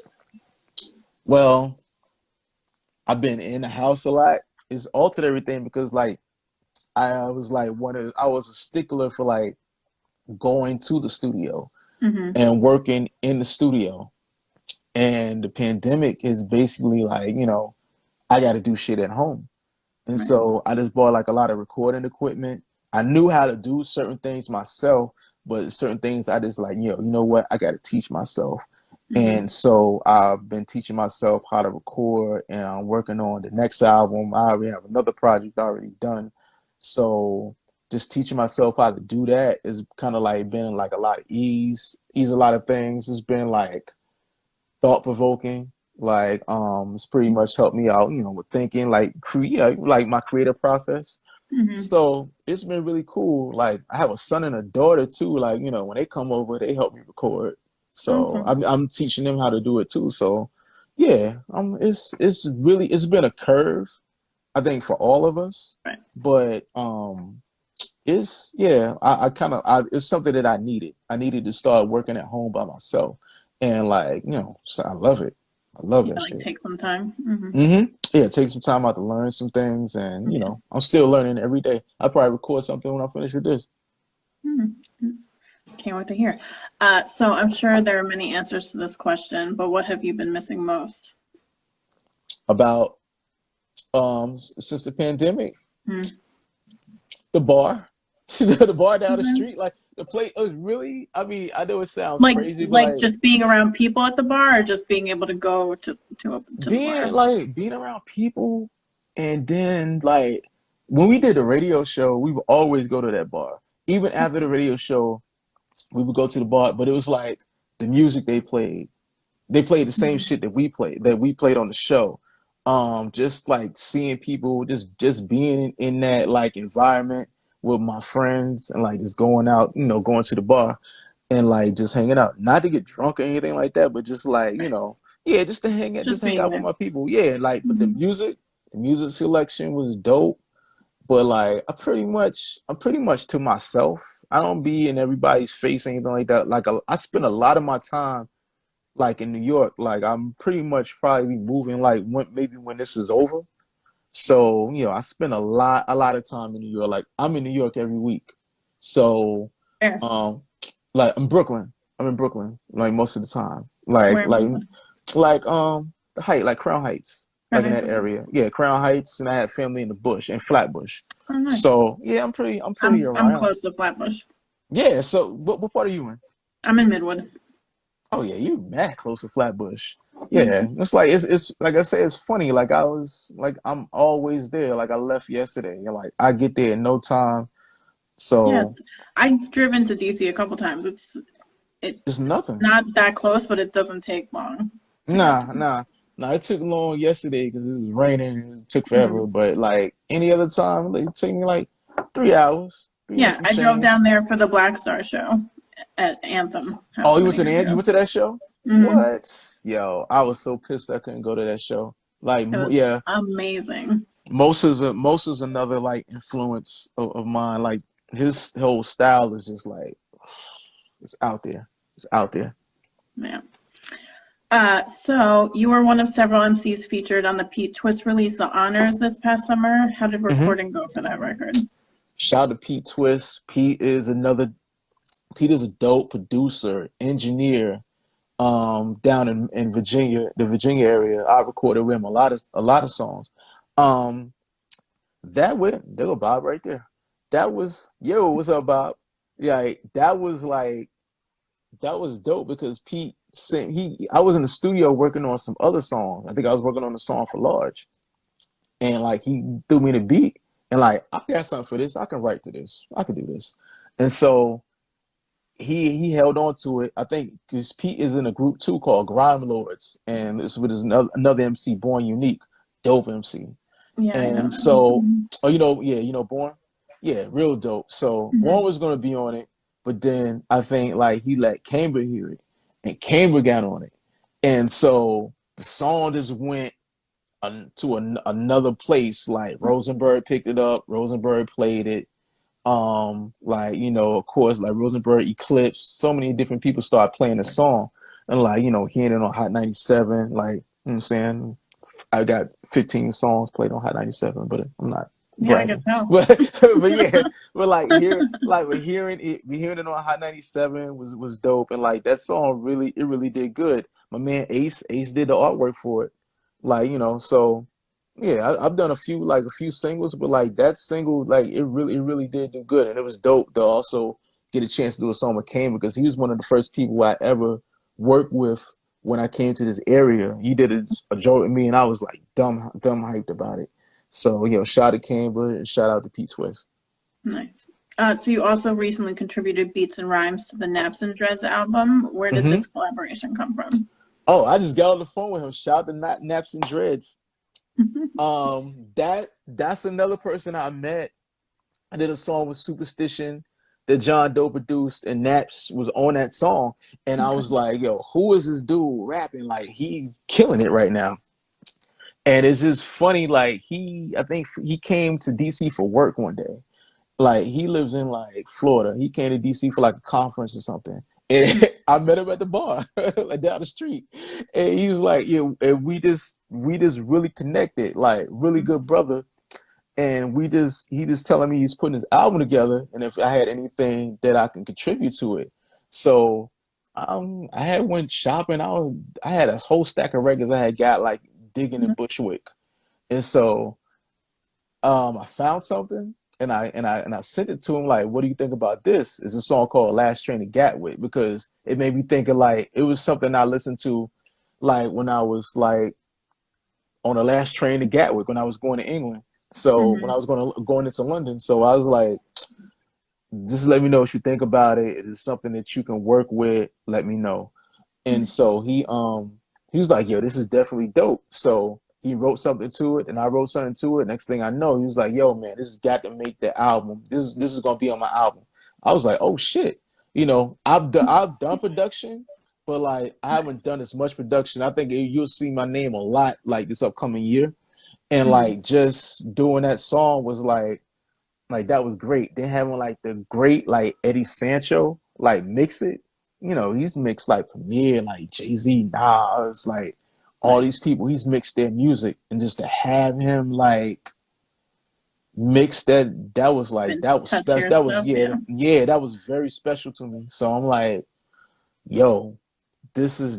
Well, I've been in the house a lot. It's altered everything because like I was a stickler for like going to the studio Mm-hmm. and working in the studio. And the pandemic is basically like, I got to do shit at home. And Right. so I just bought like a lot of recording equipment. I knew how to do certain things myself, but certain things I just like, you know what? I got to teach myself. Mm-hmm. And so I've been teaching myself how to record and I'm working on the next album. I already have another project already done. So just teaching myself how to do that is kind of like been like a lot of ease a lot of things. It's been like thought provoking. Like it's pretty much helped me out, with thinking, like like my creative process. Mm-hmm. So it's been really cool. Like I have a son and a daughter too. Like when they come over, they help me record. So Awesome. I'm teaching them how to do it too. So yeah, it's been a curve, I think, for all of us. Right. But it's yeah, I kind of it's something that I needed. I needed to start working at home by myself, and like so I love it. I love Yeah, that like shit. take some time. Mm-hmm. Yeah, take some time out to learn some things, and Yeah. I'm still learning every day. I probably record something when I finish with this. Mm-hmm. Can't wait to hear. So I'm sure there are many answers to this question, but what have you been missing most? About since the pandemic, Mm-hmm. the bar, the bar down the street, like the place was really. I mean, I know it sounds Like crazy, but like like just being around people at the bar, or just being able to go to the bar. being around people, and then like when we did the radio show, we would always go to that bar. Even after the radio show, we would go to the bar, but it was like the music they played. They played the same Mm-hmm. shit that we played on the show. Just like seeing people, just being in that like environment with my friends and like just going out, going to the bar and like just hanging out. Not to get drunk or anything like that, but just like, Right. yeah, just to hang out, just Just hang being out with there. my people. Yeah, like but the Mm-hmm. music selection was dope. But like I'm pretty much to myself. I don't be in everybody's face, anything like that. Like I spend a lot of my time like in New York. Like I'm pretty much probably moving like maybe when this is over. So, I spend a lot of time in New York. Like I'm in New York every week. So, Where? um, like I'm Brooklyn. I'm in Brooklyn like most of the time. Like Where? like like the Height, like Crown Heights, like in Nice. that area. Yeah, Crown Heights, and I had family in the Bush and Flatbush. Oh, nice. So yeah, I'm pretty I'm around. close to Flatbush. Yeah. So what part are you in? I'm in Midwood. Oh yeah, you mad close to Flatbush. Yeah, Mhm. it's like it's like I say, it's funny. Like I was like I'm always there. Like I left yesterday, and like I get there in no time. Yeah, So I've driven to DC a couple times. It's it's nothing. not that close, but it doesn't take long to get Nah, to. nah, nah. It took long yesterday because it was raining. And it took forever. Mhm. But like any other time, like, it took me like 3 hours, 3 hours Yeah, some I drove change. down there for the Black Star show at Anthem, Oh, however many years You ago. went to that show? Hmm. What? Yo, I was so pissed I couldn't go to that show. Like, It was yeah, amazing. Most is another like influence of mine. Like his whole style is just like it's out there. It's out there. Yeah. So you were one of several MCs featured on the Pete Twist release, The Honors, this past summer. How did Hmm. recording go for that record? Shout out to Pete Twist. Pete is a dope producer, engineer, down in Virginia, the Virginia area. I recorded with him a lot of songs. Um, that went there go Bob right there. That was yo, what's up, Bob? Yeah, that was dope because Pete sent he I was in the studio working on some other songs. I think I was working on a song for Large. And like he threw me the beat and like I got something for this. I can write to this. I can do this. And so he held on to it. I think because Pete is in a group too called Grime Lords, and this was another MC, Born Unique, dope MC. Yeah, I know And so, them. oh, yeah, Born, yeah, real dope. So Born Mhm. was gonna be on it, but then I think like he let Camber hear it, and Camber got on it, and so the song just went to another place. Like Rosenberg picked it up, Rosenberg played it. Like of course, like Rosenberg, Eclipse, so many different people start playing the song, and like hearing it on Hot 97, like what I'm saying. I got 15 songs played on Hot 97, but I'm not Yeah, I can bragging. tell. But yeah, but hearing it on Hot 97 was dope, and like that song really did good. My man Ace did the artwork for it, like so yeah, I've done a few singles, but like that single, like it really did do good, and it was dope to also get a chance to do a song with Kane because he was one of the first people I ever worked with when I came to this area. He did a joke with me, and I was like dumb hyped about it. So shout out to Canberra and shout out to Pete Twist. Nice. So you also recently contributed beats and rhymes to the Naps and Dreads album. Where did Hmm. this collaboration come from? Oh, I just got on the phone with him. Shout out to Naps and Dreads. That's another person I met. I did a song with Superstition that John Doe produced, and Naps was on that song. And I Okay. was like, yo, who is this dude rapping? Like, he's killing it right now. And it's just funny, like, I think he came to DC for work one day. Like, he lives in, like, Florida. He came to DC for, like, a conference or something. And I met him at the bar, like, down the street. And he was like, yeah, and we just really connected, like, really good brother, and he just telling me he's putting his album together and if I had anything that I can contribute to it. So I had went shopping. I had a whole stack of records I had got like digging in Bushwick. And so I found something and I sent it to him like, what do you think about this? It's a song called Last Train to Gatwick because it made me think of like it was something I listened to like when I was like on the last train to Gatwick when I was going to England. So when I Mhm. was going into London, so I was like, just let me know what you think about it. It is something that you can work with. Let me know. And so he was like, yo, this is definitely dope. So he wrote something to it, and I wrote something to it. Next thing I know, he was like, yo, man, this has got to make the album. This is gonna be on my album. I was like, oh shit. I've done production, but like I haven't done as much production. I think you'll see my name a lot like this upcoming year. And Mhm. like just doing that song was like Like that was great. Then having like the great like Eddie Sancho like mix it. You know, he's mixed like Premier, like Jay-Z, Nas, like all Nice. these people. He's mixed their music, and just to have him like mix that was like And that was touch special. your That was stuff, yeah. yeah, that was very special to me. So I'm like, yo, this is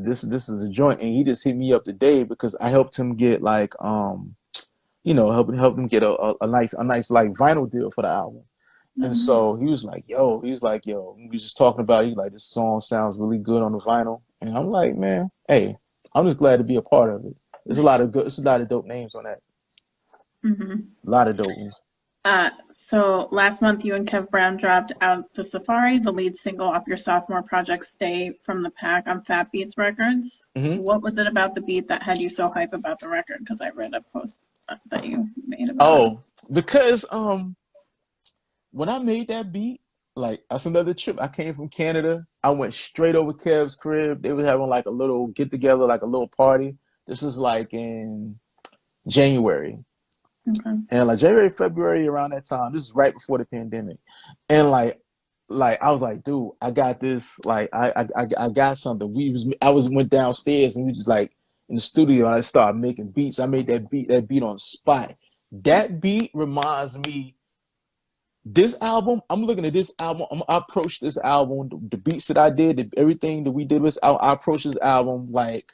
a joint, and he just hit me up today because I helped him get like help him get a nice like vinyl deal for the album. And Mhm. so he was like, yo, we was just talking about, he's like, this song sounds really good on the vinyl. And I'm like, man, hey, I'm just glad to be a part of it. It's a lot of dope names on that. Mhm. A lot of dope names. So last month, you and Kev Brown dropped Out the Safari, the lead single off your sophomore project, Stay from the Pack on Fat Beats Records. Hmm. What was it about the beat that had you so hype about the record? Because I read a post that you made about it. Oh, because when I made that beat, like that's another trip. I came from Canada. I went straight over Kev's crib. They were having like a little get together, like a little party. This is like in January. Okay. And like January, February, around that time, this is right before the pandemic. And like I was like, dude, I got this. Like I got something. Went downstairs and we just like in the studio and I started making beats. I made that beat on the spot. That beat reminds me, this album, I'm looking at this album. I approached this album, the beats that I did, everything that we did was I approached this album like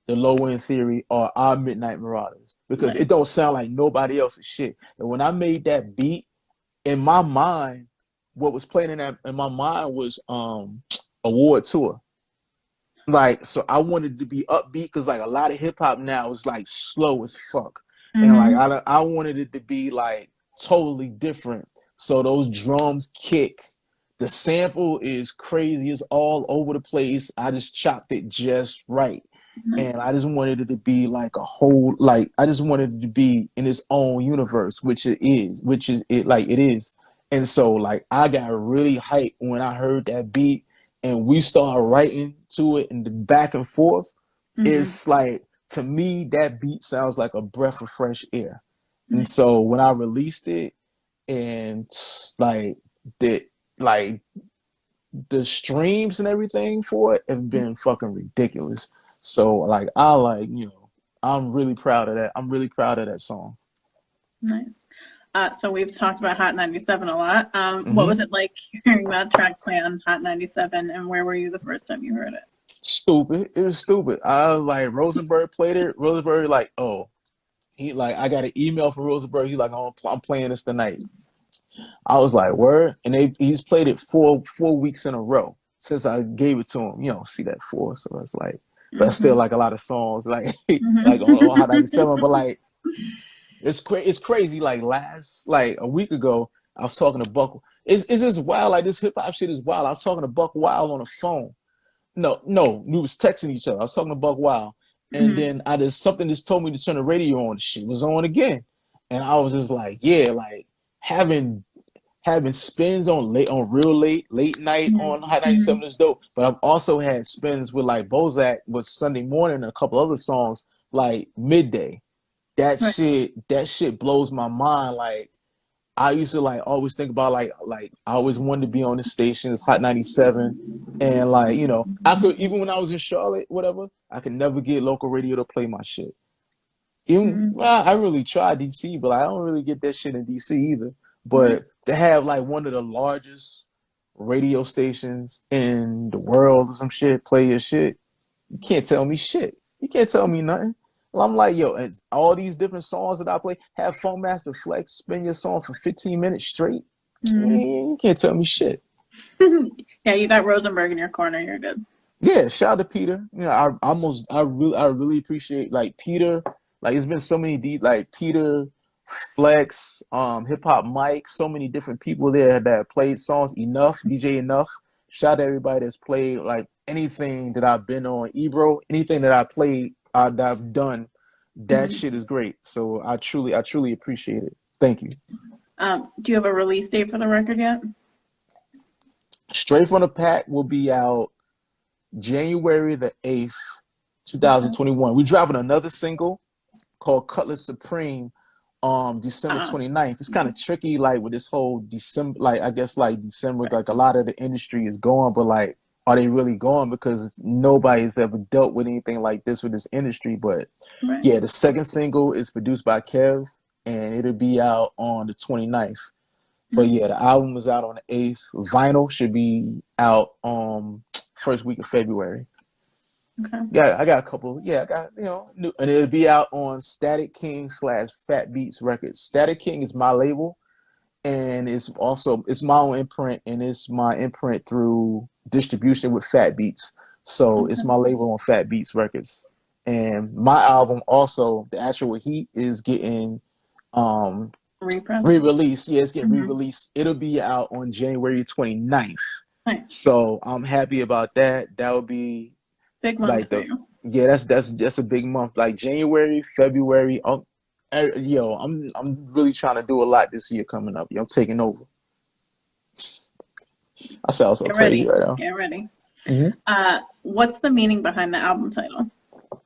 the Low End Theory or our Midnight Marauders because it Nice. don't sound like nobody else's shit. And when I made that beat, in my mind, what was playing in my mind was Award Tour. Like, so I wanted to be upbeat because like a lot of hip hop now is like slow as fuck, and like Mm-hmm. I wanted it to be like totally different. So those drums kick, the sample is crazy, it's all over the place. I just chopped it just right, Nice. and I just wanted it to be like a whole, like I just wanted it to be in its own universe, which is it, like it is. And so like I got really hyped when I heard that beat and we started writing to it and the back and forth. Mm-hmm. It's like, to me that beat sounds like a breath of fresh air. And Nice. so when I released it, and like the like the streams and everything for it have been fucking ridiculous. So like I'm really proud of that. I'm really proud of that song. Nice. So we've talked about Hot 97 a lot. What Hmm. was it like hearing that track play on Hot 97, and where were you the first time you heard it? Stupid. It was stupid. I was like, Rosenberg played it. Rosenberg like, oh, he like, I got an email from Rosenberg. He like, oh, I'm playing this tonight. I was like, word. And he's played it four weeks in a row since I gave it to him. See that four. So it's like, but still Mm-hmm. like a lot of songs like like on Hot Mm-hmm. 97. But like it's crazy. Like like a week ago, I was talking to Buck. It's just wild. Like this hip hop shit is wild. I was talking to Buck Wild on the phone. No, we was texting each other. I was talking to Buck Wild, and then I just something just told me to turn the radio on. The shit was on again, and I was just like, yeah, like having spins on real late night on Hot Mm-hmm. 97 is dope. But I've also had spins with like Bozak with Sunday Morning and a couple other songs like Midday. Right. That shit blows my mind. Like I used to like always think about like I always wanted to be on the station. It's Hot 97. And like, I could, even when I was in Charlotte, whatever, I could never get local radio to play my shit. Even Mm-hmm. well, I really tried DC, but I don't really get that shit in DC either. Right. But to have like one of the largest radio stations in the world or some shit play your shit, you can't tell me shit. You can't tell me nothing. Well, I'm like, yo, and all these different songs that I play, have Phone Master Flex spin your song for 15 minutes straight. Mm-hmm. You can't tell me shit. Yeah, you got Rosenberg in your corner. You're good. Yeah, shout out to Peter. I really appreciate like Peter. Like it's been so many like Peter, Flex, Hip Hop Mike, so many different people there that played songs. Enough, DJ Enough. Shout out to everybody that's played like anything that I've been on. Ebro, anything that I played, that I've done, that Mm-hmm. shit is great. So I truly appreciate it. Thank you. Do you have a release date for the record yet? Straight from the Pack will be out January the 8th, Okay. 2021. We're dropping another single called Cutlass Supreme December Uh, 29th. It's kind of tricky, like with this whole December, like I guess like December, like a lot of the industry is going, but like, are they really going? Because nobody's ever dealt with anything like this with this industry. But right. yeah, the second single is produced by Kev, and it'll be out on the 29th. But yeah, the album is out on the 8th. Vinyl should be out first week of February. Okay. Yeah, I got a couple. Yeah, I got new, and it'll be out on Static King / Fat Beats Records. Static King is my label, and it's my own imprint, and it's my imprint through distribution with Fat Beats. So it's Okay. my label on Fat Beats Records, and my album also, the actual Heat, is getting um Repress. re-released. Yeah, it's getting Mm-hmm. re-released. It'll be out on January 29th. Nice. So I'm happy about that. That would be Big month like for the you. yeah, that's a big month. Like January, February. I'm really trying to do a lot this year coming up. Yo, I'm taking over. I sound so Get crazy ready. right now. Get ready. Mm-hmm. What's the meaning behind the album title? All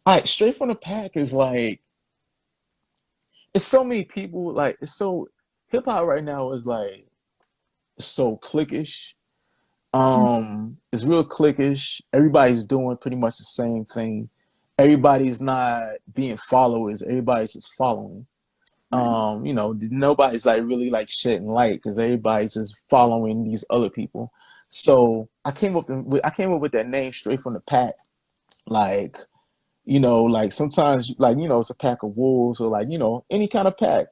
right, straight from the pack is like it's so many people like it's so hip hop right now is like so cliquish. It's real cliquish. Everybody's doing pretty much the same thing. Everybody's not being followers. Everybody's just following. Right. Nobody's like really like shedding light because everybody's just following these other people. So I came up with that name straight from the pack. Like, like sometimes like, it's a pack of wolves or like, any kind of pack.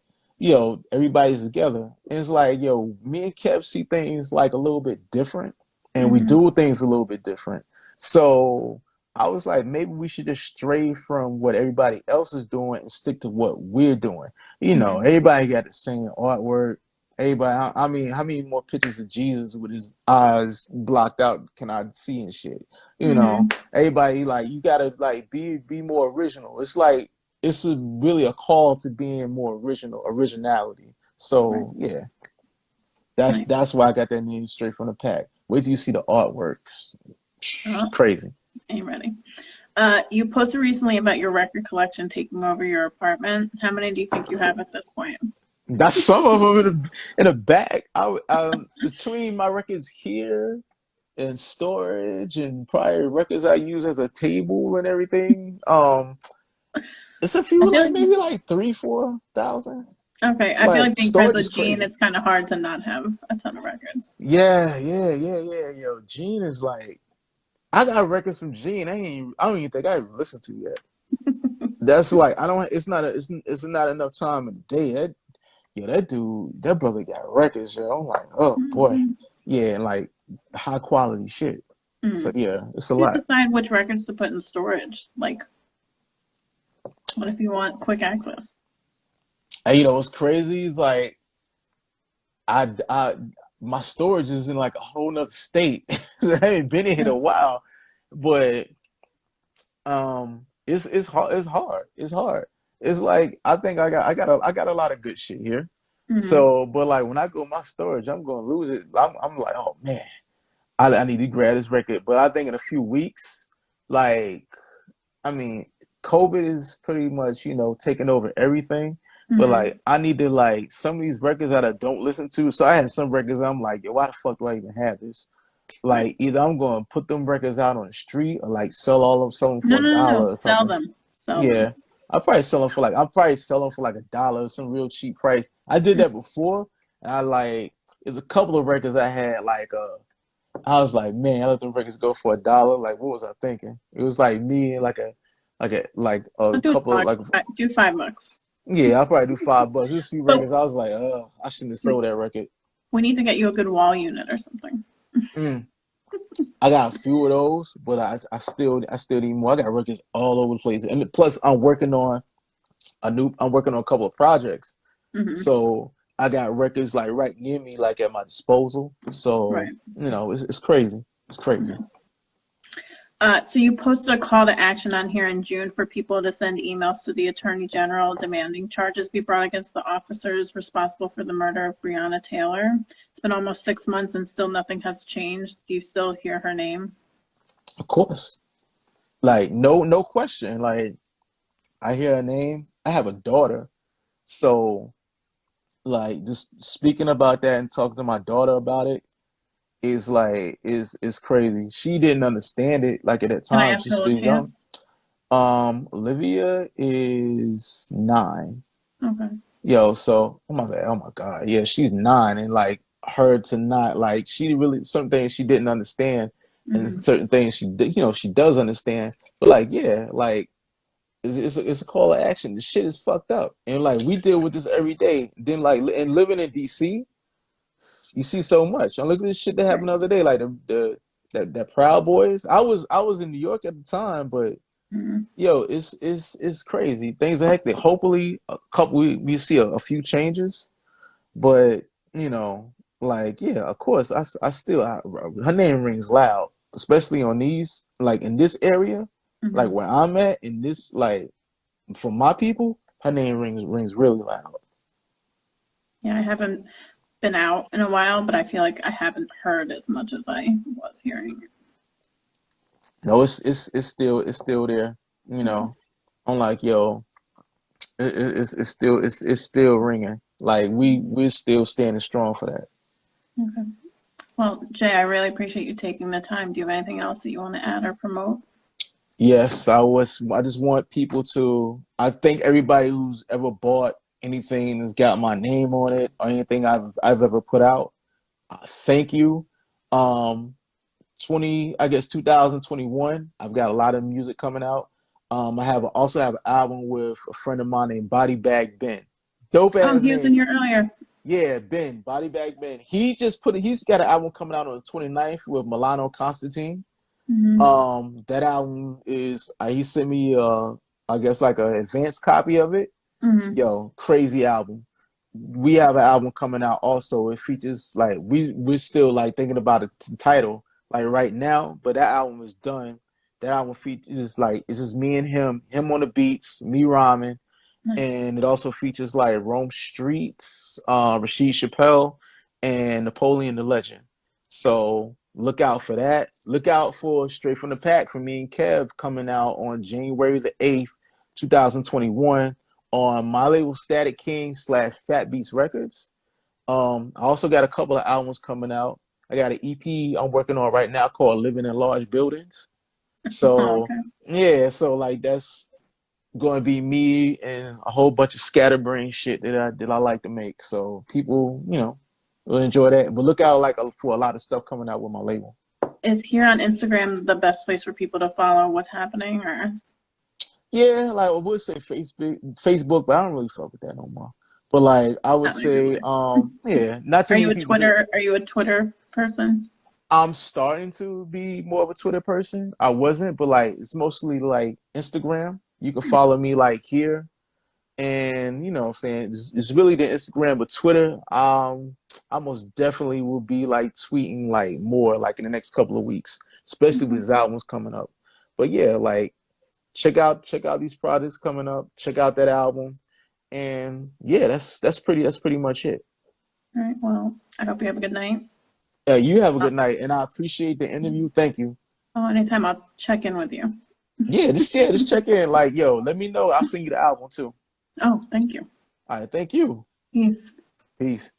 Everybody's together. And it's like, me and Kev see things like a little bit different and we Mm-hmm. do things a little bit different. So I was like, maybe we should just stray from what everybody else is doing and stick to what we're doing. Mm-hmm. Everybody got the same artwork. Everybody, I mean, how many more pictures of Jesus with his eyes blocked out can I see and shit? Mm-hmm. Everybody like you gotta like be more original. It's like really a call to being more originality. Right. So yeah, that's Nice. that's why I got that name straight from the pack. Wait till you see the artwork. Oh, Crazy. ain't ready. You posted recently about your record collection taking over your apartment. How many do you think you have at this point? That's some of them in a bag. Between my records here and storage and prior records I use as a table and everything. It's a I few, feel like like maybe like 3-4 thousand. okay. I feel Like like being friends storage is with Gene, crazy. it's kind of hard to not have a ton of records. Yeah. Yo, Gene is like I got records from Gene. I don't even think I even listened to yet. That's like I don't. It's not enough time in the day. That brother got records. Yo, I'm like, oh boy, Mm-hmm. yeah, and like high quality shit. So Mm. yeah, it's a You lot. decide which records to put in storage. Like, what if you want quick access? And what's crazy is like I my storage is in like a whole nother state. So I haven't been in here in a while, but it's hard. It's hard. It's like I think I got a lot of good shit here. Mm-hmm. So, but like when I go my storage, I'm gonna lose it. I'm like, oh man, I need to grab this record. But I think in a few weeks, like I mean, COVID is pretty much, taking over everything. But Mm-hmm. like I need to like some of these records that I don't listen to. So I had some records I'm like, yo, why the fuck do I even have this? Right. Like either I'm gonna put them records out on the street or like sell them No, for a no, no, no. dollar or Sell something. them. Sell them. Yeah. I'll probably sell them for like $1, some real cheap price. I did that before and I like there's a couple of records I had like I was like, man, I let them records go for $1. Like, what was I thinking? It was like me and like a I'll do couple of five. like Do $5. yeah, I'll probably do $5. There's a few But records I was like, I shouldn't have we, sold that record. we need to get you a good wall unit or something. Mm. I got a few of those, but I still need more. I got records all over the place, and plus I'm working on a couple of projects, Mm-hmm. so I got records like right near me, like at my disposal. So Right. it's crazy. It's crazy. Mm-hmm. So you posted a call to action on here in June for people to send emails to the Attorney General demanding charges be brought against the officers responsible for the murder of Breonna Taylor. It's been almost 6 months and still nothing has changed. Do you still hear her name? Of course, like no question. Like I hear her name. I have a daughter So like just speaking about that and talking to my daughter about it is like is crazy. She didn't understand it like at that Can I time. ask She's how old still she young. is? Olivia is 9. Okay. Yo, so oh my God, yeah, she's 9, and like her to not like she really some things she didn't understand, and Hmm. certain things she does understand, but like yeah, like it's a call to action. The shit is fucked up, and like we deal with this every day. Then like and living in DC, you see so much. And look at this shit that happened Right. the other day, like the that Proud Boys. I was in New York at the time, but Hmm. yo, it's crazy. Things are hectic. Hopefully, we see a few changes, but you know, like yeah, of course, her name rings loud, especially on these like in this area, like Hmm. where I'm at in this like for my people, her name rings really loud. Yeah, I haven't been out in a while, but I feel like I haven't heard as much as I was hearing. No, it's still there. You Okay. know, I'm like yo, it's still ringing. Like we're still standing strong for that. Okay. Well, Jay, I really appreciate you taking the time. Do you have anything else that you want to add or promote? Yes, I just want people to. I think everybody who's ever bought anything that's got my name on it or anything I've ever put out, thank you. Um, 2021. I've got a lot of music coming out. Also have an album with a friend of mine named Body Bag Ben. Dope Oh, ass he was in name. here earlier. Yeah, Ben, Body Bag Ben. He's got an album coming out on the 29th with Milano Constantine. Hmm. That album is he sent me I guess like an advanced copy of it. Hmm. Yo, crazy album. We have an album coming out also. It features like we're still like thinking about the title like right now, but that album is done. That album features like it's just me and him on the beats, me rhyming, Nice. and it also features like Rome Streets, Rashid Chappelle, and Napoleon the Legend. So look out for that. Look out for Straight from the Pack from me and Kev coming out on January the 8th, 2021 on my label Static King / Fat Beats Records. I also got a couple of albums coming out. I got an EP I'm working on right now called Living in Large Buildings. Oh, So okay. yeah, so like that's going to be me and a whole bunch of scatterbrain shit that I like to make. So people, will enjoy that. But look out for a lot of stuff coming out with my label. Is here on Instagram the best place for people to follow what's happening, or Yeah, like I would say Facebook, but I don't really fuck with that no more. But like I would not many people say, do? yeah, not too Are you many a people do. Twitter? Are you a Twitter person? I'm starting to be more of a Twitter person. I wasn't, but like it's mostly like Instagram. You can follow me like here. And what I'm saying it's really the Instagram, but Twitter, I most definitely will be like tweeting like more like in the next couple of weeks, especially with Okay. his albums coming up. But yeah, like check out these projects coming up, check out that album, and yeah, that's pretty much it. All right. Well, I hope you have a good night. Yeah, you have a Oh, good night, and I appreciate the interview. Thank you. anytime I'll check in with you. Yeah, just check in. Like, yo, let me know. I'll send you the album too. Oh, thank you. All right, thank you. Peace. Peace.